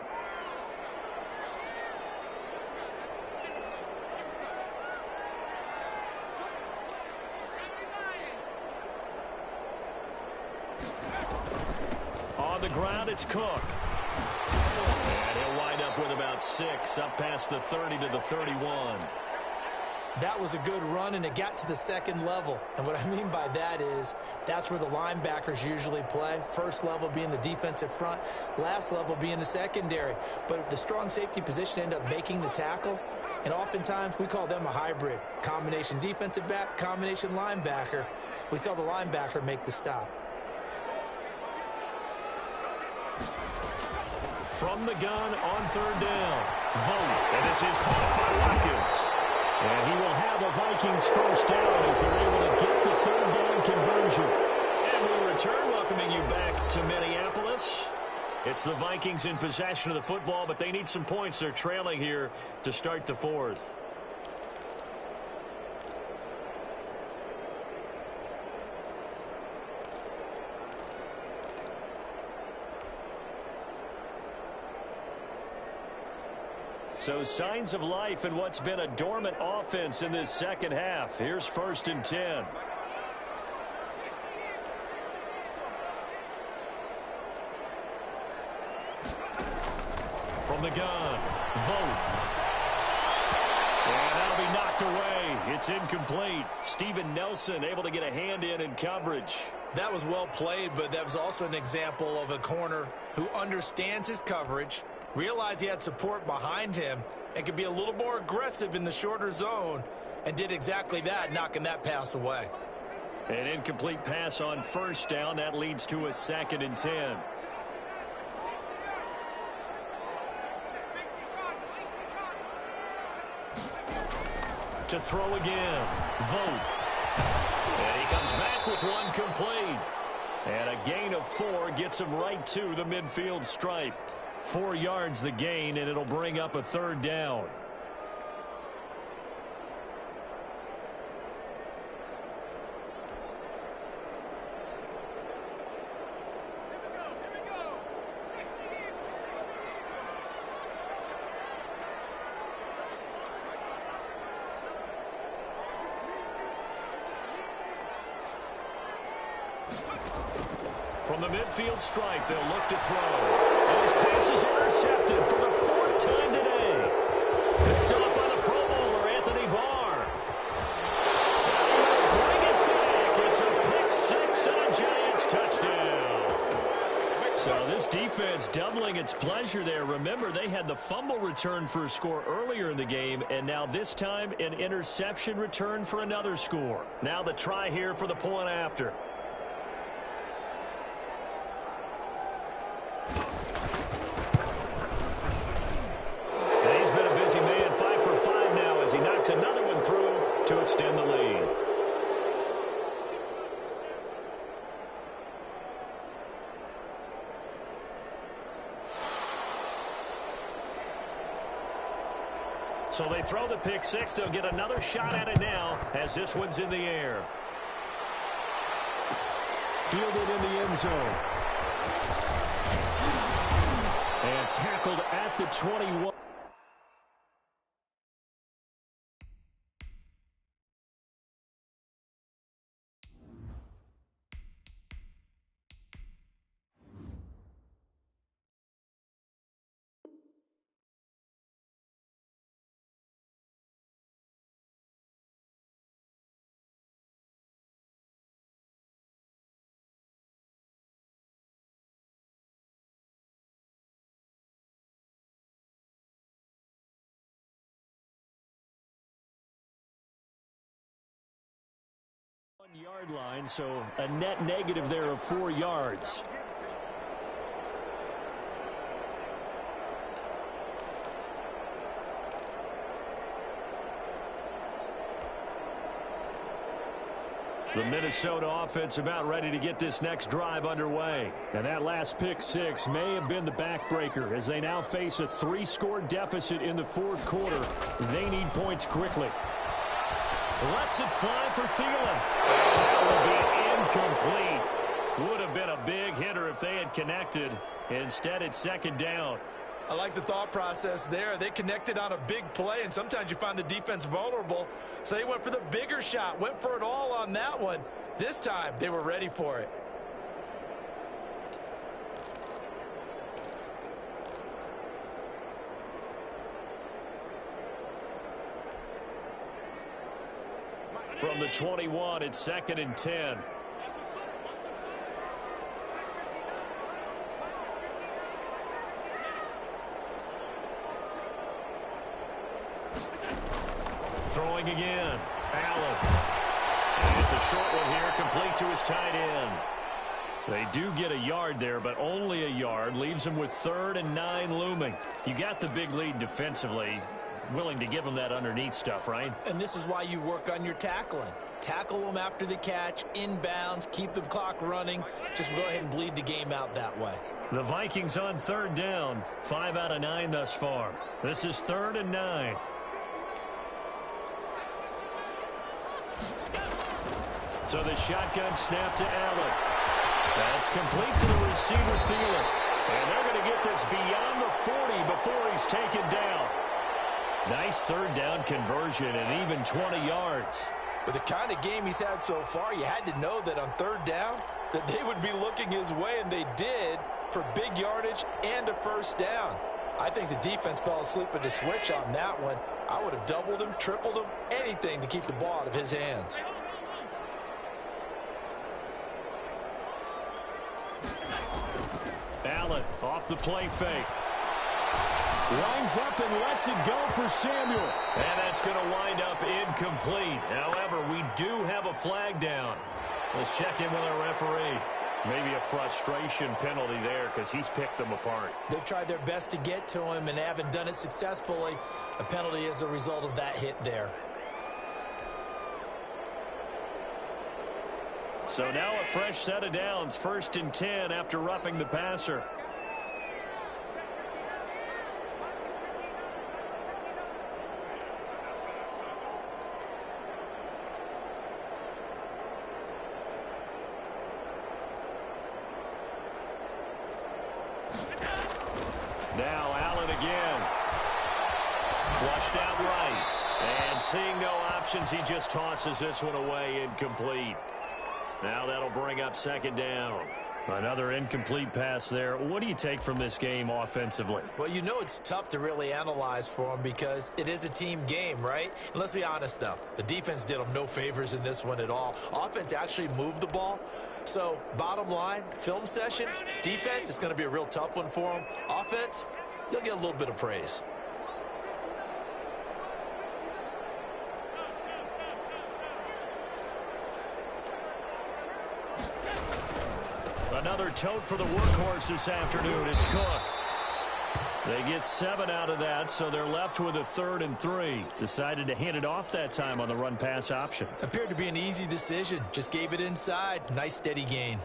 [SPEAKER 1] On the ground, it's Cook. And he'll wind up with about 6, up past the 30 to the 31.
[SPEAKER 2] That was a good run, and it got to the second level. And what I mean by that is that's where the linebackers usually play. First level being the defensive front, last level being the secondary. But the strong safety position ended up making the tackle, and oftentimes we call them a hybrid. Combination defensive back, combination linebacker. We saw the linebacker make the stop.
[SPEAKER 1] From the gun on 3rd down. Vogt, and this is caught by Watkins. And he will have a Vikings first down as they're able to get the 3rd down conversion. And we'll return, welcoming you back to Minneapolis. It's the Vikings in possession of the football, but they need some points. They're trailing here to start the 4th. So signs of life in what's been a dormant offense in this second half. Here's 1st and 10. From the gun, Vogt. And that'll be knocked away. It's incomplete. Steven Nelson able to get a hand in coverage.
[SPEAKER 2] That was well played, but that was also an example of a corner who understands his coverage, realized he had support behind him, and could be a little more aggressive in the shorter zone, and did exactly that, knocking that pass away.
[SPEAKER 1] An incomplete pass on 1st down. That leads to a 2nd and 10. To throw again, Vogt. And he comes back with one complete. And a gain of 4 gets him right to the midfield stripe. 4 yards the gain, and it'll bring up a 3rd down. From the midfield stripe, they'll look to throw. And his pass is intercepted for the 4th time today. Picked up by the Pro Bowler, Anthony Barr. And bring it back. It's a pick 6 and a Giants touchdown. So this defense doubling its pleasure there. Remember, they had the fumble return for a score earlier in the game, and now this time an interception return for another score. Now the try here for the point after. Another one through to extend the lead. So they throw the pick 6. They'll get another shot at it now as this one's in the air. Fielded in the end zone. And tackled at the 21. Yard line, so a net negative there of 4 yards. The Minnesota offense about ready to get this next drive underway. And that last pick six may have been the backbreaker as they now face a 3-score deficit in the 4th quarter. They need points quickly. Lets it fly for Thielen. That will be incomplete. Would have been a big hitter if they had connected. Instead, it's 2nd down.
[SPEAKER 2] I like the thought process there. They connected on a big play, and sometimes you find the defense vulnerable. So they went for the bigger shot, went for it all on that one. This time, they were ready for it.
[SPEAKER 1] From the 21, it's 2nd and 10. Throwing again. Allen. And it's a short one here, complete to his tight end. They do get a yard there, but only a yard. Leaves them with 3rd and 9 looming. You got the big lead defensively. Willing to give them that underneath stuff, right?
[SPEAKER 2] And this is why you work on your tackling. Tackle them after the catch, inbounds, keep the clock running. Just go ahead and bleed the game out that way.
[SPEAKER 1] The Vikings on 3rd down. 5 out of 9 thus far. This is 3rd and 9. So the shotgun snap to Allen. That's complete to the receiver, Thielen. And they're going to get this beyond the 40 before he's taken down. Nice 3rd down conversion and even 20 yards.
[SPEAKER 2] With the kind of game he's had so far, you had to know that on 3rd down that they would be looking his way, and they did, for big yardage and a 1st down. I think the defense fell asleep at the switch on that one. I would have doubled him, tripled him, anything to keep the ball out of his hands.
[SPEAKER 1] Allen off the play fake. Winds up and lets it go for Samuel. And that's going to wind up incomplete. However, we do have a flag down. Let's check in with our referee. Maybe a frustration penalty there because he's picked them apart.
[SPEAKER 2] They've tried their best to get to him and haven't done it successfully. A penalty is a result of that hit there.
[SPEAKER 1] So now a fresh set of downs. 1st and 10 after roughing the passer. Now Allen again. Flushed out right. And seeing no options, he just tosses this one away, incomplete. Now that'll bring up 2nd down. Another incomplete pass there. What do you take from this game offensively?
[SPEAKER 2] Well, you know it's tough to really analyze for them because it is a team game, right? And let's be honest, though. The defense did them no favors in this one at all. Offense actually moved the ball. So, bottom line, film session, defense, it's going to be a real tough one for them. Offense, they'll get a little bit of praise.
[SPEAKER 1] Another tote for the workhorse this afternoon. It's Cook. They get 7 out of that, so they're left with a 3rd and 3. Decided to hand it off that time on the run-pass option.
[SPEAKER 2] Appeared to be an easy decision. Just gave it inside. Nice, steady gain.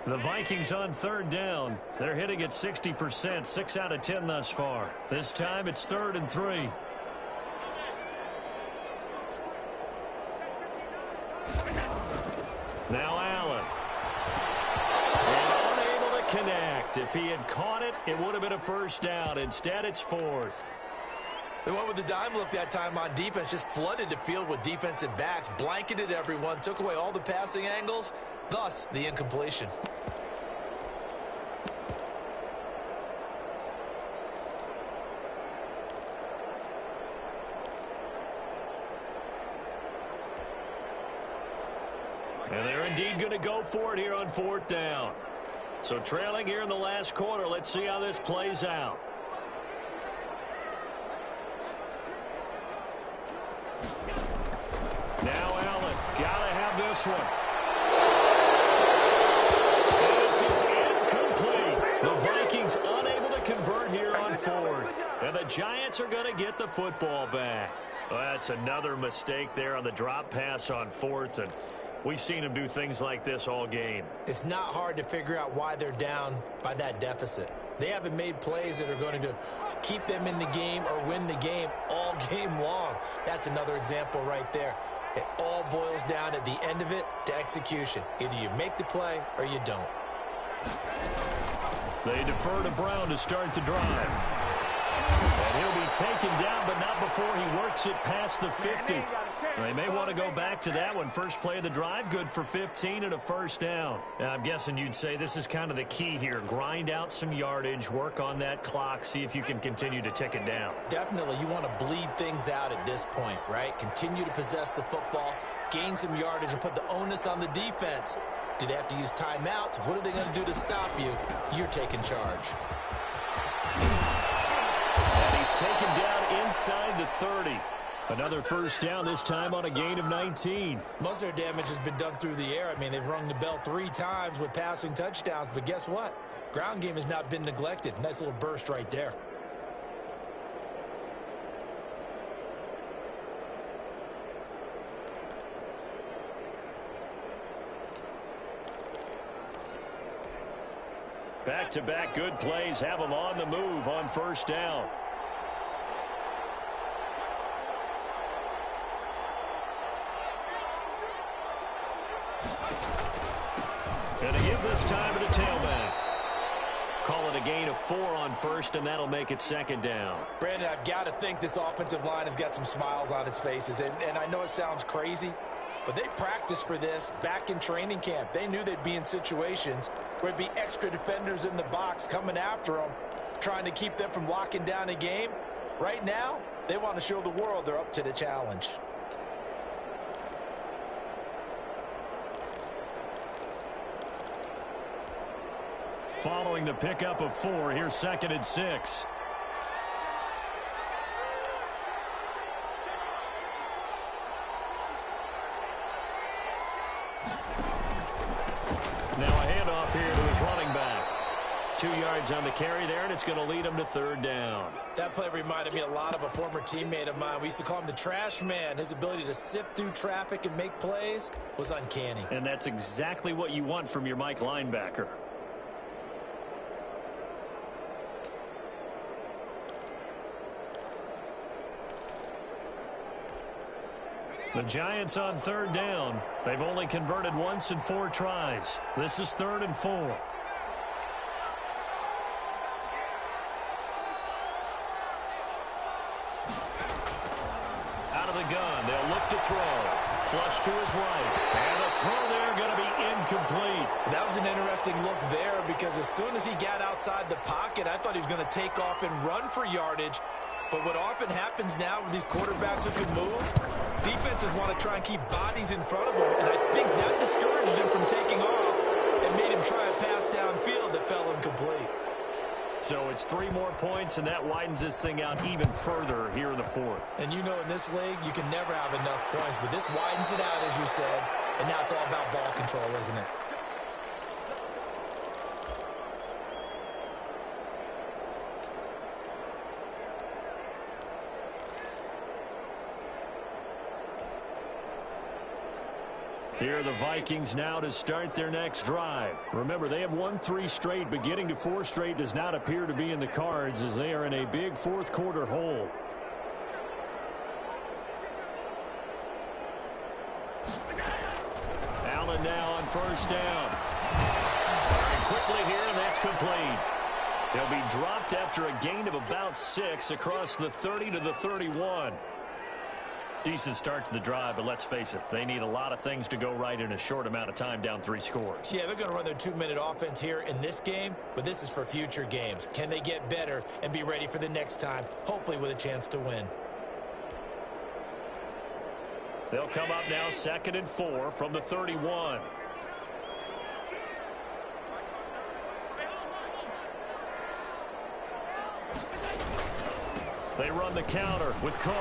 [SPEAKER 1] The Vikings on 3rd down. They're hitting at 60%, 6 out of 10 thus far. This time it's 3rd and 3. Now Allen. And unable to connect. If he had caught it, it would have been a first down. Instead, it's 4th.
[SPEAKER 2] They went with the dime look that time on defense, just flooded the field with defensive backs, blanketed everyone, took away all the passing angles, thus the incompletion.
[SPEAKER 1] And they're indeed going to go for it here on 4th down. So trailing here in the last quarter, let's see how this plays out. Now Allen, gotta have this one. This is incomplete. The Vikings unable to convert here on 4th. And the Giants are going to get the football back. Well, that's another mistake there on the drop pass on 4th. And we've seen them do things like this all game.
[SPEAKER 2] It's not hard to figure out why they're down by that deficit. They haven't made plays that are going to keep them in the game or win the game all game long. That's another example right there. It all boils down at the end of it to execution. Either you make the play or you don't.
[SPEAKER 1] They defer to Brown to start the drive. And he'll be taken down, but not before he works it past the 50. They may want to go back to that one. First play of the drive, good for 15 and a first down. Now, I'm guessing you'd say this is kind of the key here. Grind out some yardage, work on that clock, see if you can continue to tick it down.
[SPEAKER 2] Definitely, you want to bleed things out at this point, right? Continue to possess the football, gain some yardage, and put the onus on the defense. Do they have to use timeouts? What are they going to do to stop you? You're taking charge.
[SPEAKER 1] And he's taken down inside the 30. Another first down, this time on a gain of 19.
[SPEAKER 2] Most of their damage has been done through the air. I mean, they've rung the bell 3 times with passing touchdowns, but guess what? Ground game has not been neglected. Nice little burst right there.
[SPEAKER 1] Back-to-back good plays have them on the move on first down. Going to give this time to the tailback. Call it a gain of 4 on first, and that'll make it second down.
[SPEAKER 2] Brandon, I've got to think this offensive line has got some smiles on its faces. And I know it sounds crazy, but they practiced for this back in training camp. They knew they'd be in situations where it'd be extra defenders in the box coming after them, trying to keep them from locking down a game. Right now, they want to show the world they're up to the challenge.
[SPEAKER 1] Following the pickup of 4, here's 2nd and 6. Now a handoff here to his running back. 2 yards on the carry there, and it's going to lead him to 3rd down.
[SPEAKER 2] That play reminded me a lot of a former teammate of mine. We used to call him the trash man. His ability to sift through traffic and make plays was uncanny.
[SPEAKER 1] And that's exactly what you want from your Mike linebacker. The Giants on 3rd down. They've only converted once in 4 tries. This is 3rd and 4. Out of the gun, they'll look to throw. Flush to his right. And the throw there going to be incomplete.
[SPEAKER 2] That was an interesting look there because as soon as he got outside the pocket, I thought he was going to take off and run for yardage. But what often happens now with these quarterbacks who can move, defenses want to try and keep bodies in front of them, and I think that discouraged him from taking off and made him try a pass downfield that fell incomplete.
[SPEAKER 1] So it's 3 more points, and that widens this thing out even further here in the 4th.
[SPEAKER 2] And you know in this league, you can never have enough points, but this widens it out, as you said, and now it's all about ball control, isn't it?
[SPEAKER 1] Here are the Vikings now to start their next drive. Remember, they have won 3 straight, but getting to 4 straight does not appear to be in the cards as they are in a big 4th quarter hole. Allen now on first down. Firing quickly here, and that's complete. He'll be dropped after a gain of about 6 across the 30 to the 31. Decent start to the drive, but let's face it, they need a lot of things to go right in a short amount of time, down 3 scores.
[SPEAKER 2] Yeah, they're going to run their 2-minute offense here in this game, but this is for future games. Can they get better and be ready for the next time, hopefully with a chance to win?
[SPEAKER 1] They'll come up now 2nd and 4 from the 31. They run the counter with Cook.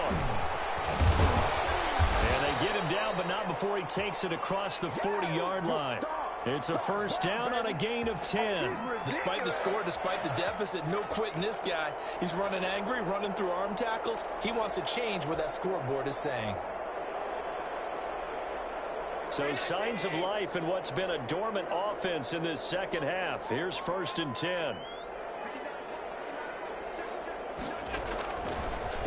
[SPEAKER 1] And they get him down, but not before he takes it across the 40-yard line. It's a first down on a gain of 10.
[SPEAKER 2] Despite the score, despite the deficit, no quitting this guy. He's running angry, running through arm tackles. He wants to change what that scoreboard is saying.
[SPEAKER 1] So signs of life in what's been a dormant offense in this second half. Here's 1st and 10.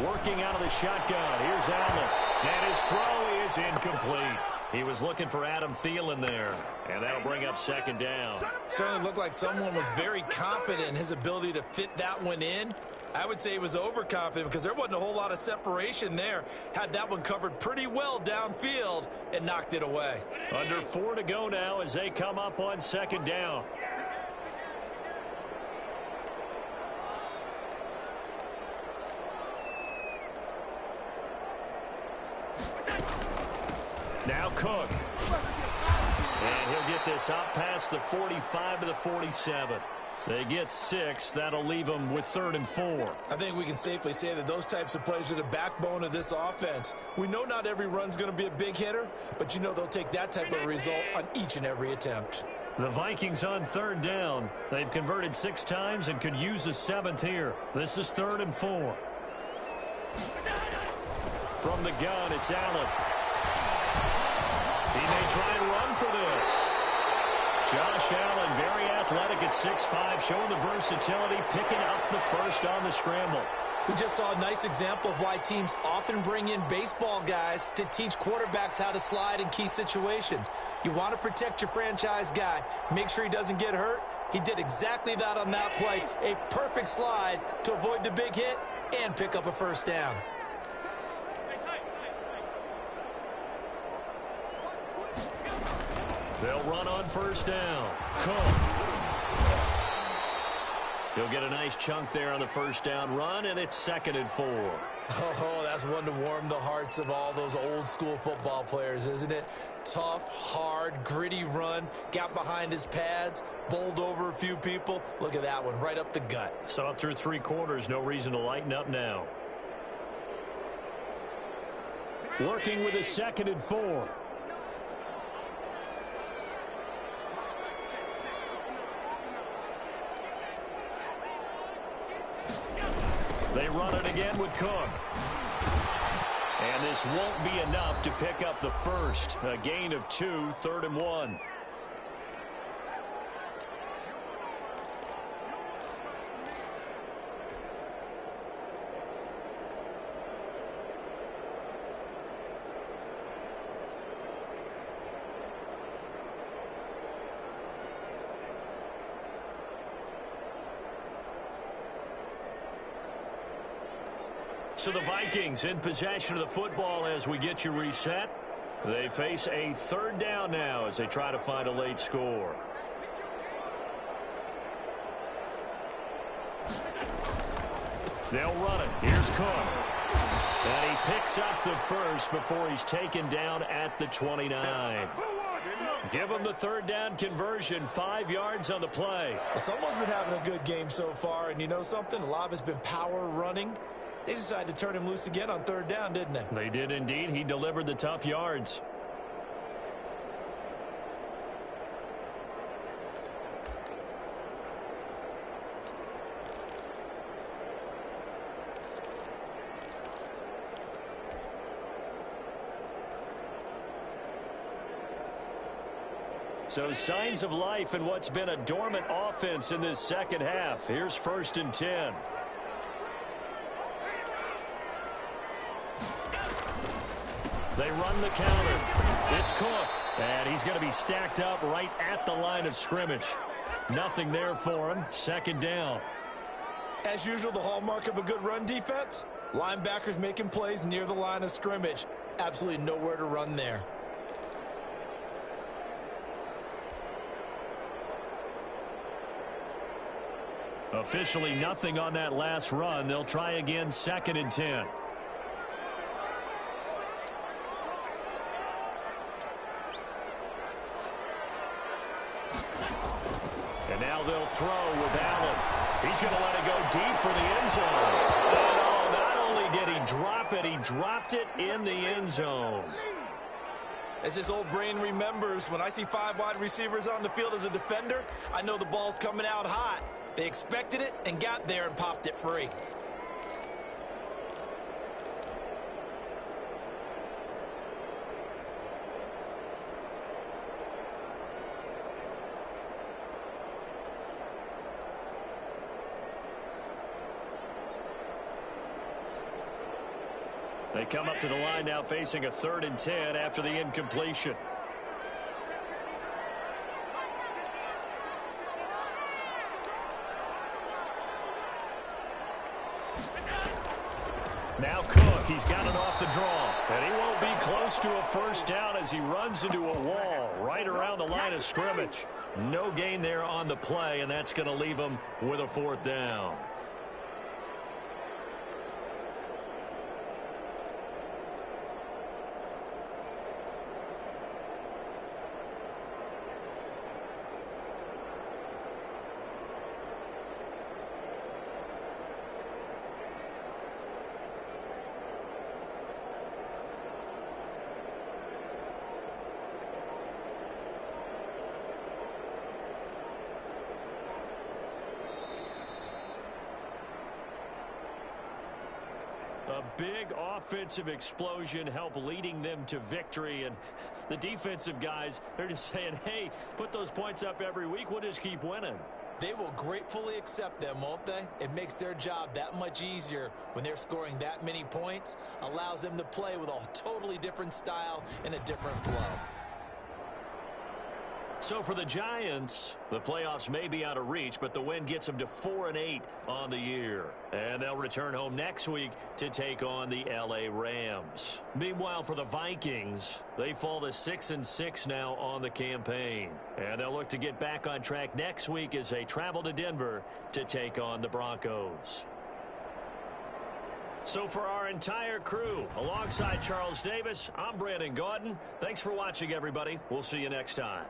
[SPEAKER 1] Working out of the shotgun. Here's Allen. And his throw is incomplete. He was looking for Adam Thielen there. And that'll bring up 2nd down.
[SPEAKER 2] Certainly looked like someone was very confident in his ability to fit that one in. I would say he was overconfident because there wasn't a whole lot of separation there. Had that one covered pretty well downfield and knocked it away.
[SPEAKER 1] Under 4 to go now as they come up on 2nd down. Now Cook. And he'll get this out past the 45 to the 47. They get 6. That'll leave them with 3rd and 4.
[SPEAKER 2] I think we can safely say that those types of plays are the backbone of this offense. We know not every run's going to be a big hitter, but you know they'll take that type of result on each and every attempt.
[SPEAKER 1] The Vikings on 3rd down. They've converted 6 times and could use a 7th here. This is 3rd and 4. From the gun, it's Allen. He may try and run for this. Josh Allen, very athletic at 6'5", showing the versatility, picking up the first on the scramble.
[SPEAKER 2] We just saw a nice example of why teams often bring in baseball guys to teach quarterbacks how to slide in key situations. You want to protect your franchise guy. Make sure he doesn't get hurt. He did exactly that on that play. A perfect slide to avoid the big hit and pick up a first down.
[SPEAKER 1] They'll run on 1st down. Cook. He'll get a nice chunk there on the 1st down run, and it's 2nd and 4.
[SPEAKER 2] Oh, that's one to warm the hearts of all those old school football players, isn't it? Tough, hard, gritty run. Got behind his pads, bowled over a few people. Look at that one, right up the gut.
[SPEAKER 1] Saw it through 3 quarters. No reason to lighten up now. Working with a 2nd and 4. They run it again with Cook. And this won't be enough to pick up the first. A gain of 2, 3rd and 1. So the Vikings in possession of the football as we get you reset. They face a 3rd down now as they try to find a late score. They'll run it. Here's Cook. And he picks up the first before he's taken down at the 29. Give him the 3rd down conversion, 5 yards on the play.
[SPEAKER 2] Well, someone's been having a good game so far, and you know something? A lot of it's been power running. They decided to turn him loose again on 3rd down, didn't they?
[SPEAKER 1] They did indeed. He delivered the tough yards. So signs of life in what's been a dormant offense in this second half. Here's 1st and 10. They run the counter. It's Cook. And he's going to be stacked up right at the line of scrimmage. Nothing there for him. Second down.
[SPEAKER 2] As usual, the hallmark of a good run defense, linebackers making plays near the line of scrimmage. Absolutely nowhere to run there.
[SPEAKER 1] Officially nothing on that last run. They'll try again, 2nd and 10. And now they'll throw with Allen. He's going to let it go deep for the end zone. And oh, not only did he drop it, he dropped it in the end zone.
[SPEAKER 2] As his old brain remembers, when I see 5 wide receivers on the field as a defender, I know the ball's coming out hot. They expected it and got there and popped it free.
[SPEAKER 1] They come up to the line now facing a 3rd and 10 after the incompletion. Now Cook, he's got it off the draw. And he won't be close to a first down as he runs into a wall right around the line of scrimmage. No gain there on the play, and that's going to leave him with a 4th down. A big offensive explosion helped leading them to victory. And the defensive guys, they're just saying, hey, put those points up every week. We'll just keep winning.
[SPEAKER 2] They will gratefully accept them, won't they? It makes their job that much easier when they're scoring that many points. Allows them to play with a totally different style and a different flow.
[SPEAKER 1] So for the Giants, the playoffs may be out of reach, but the win gets them to 4-8 on the year. And they'll return home next week to take on the LA Rams. Meanwhile, for the Vikings, they fall to 6-6 now on the campaign. And they'll look to get back on track next week as they travel to Denver to take on the Broncos. So for our entire crew, alongside Charles Davis, I'm Brandon Gaudin. Thanks for watching, everybody. We'll see you next time.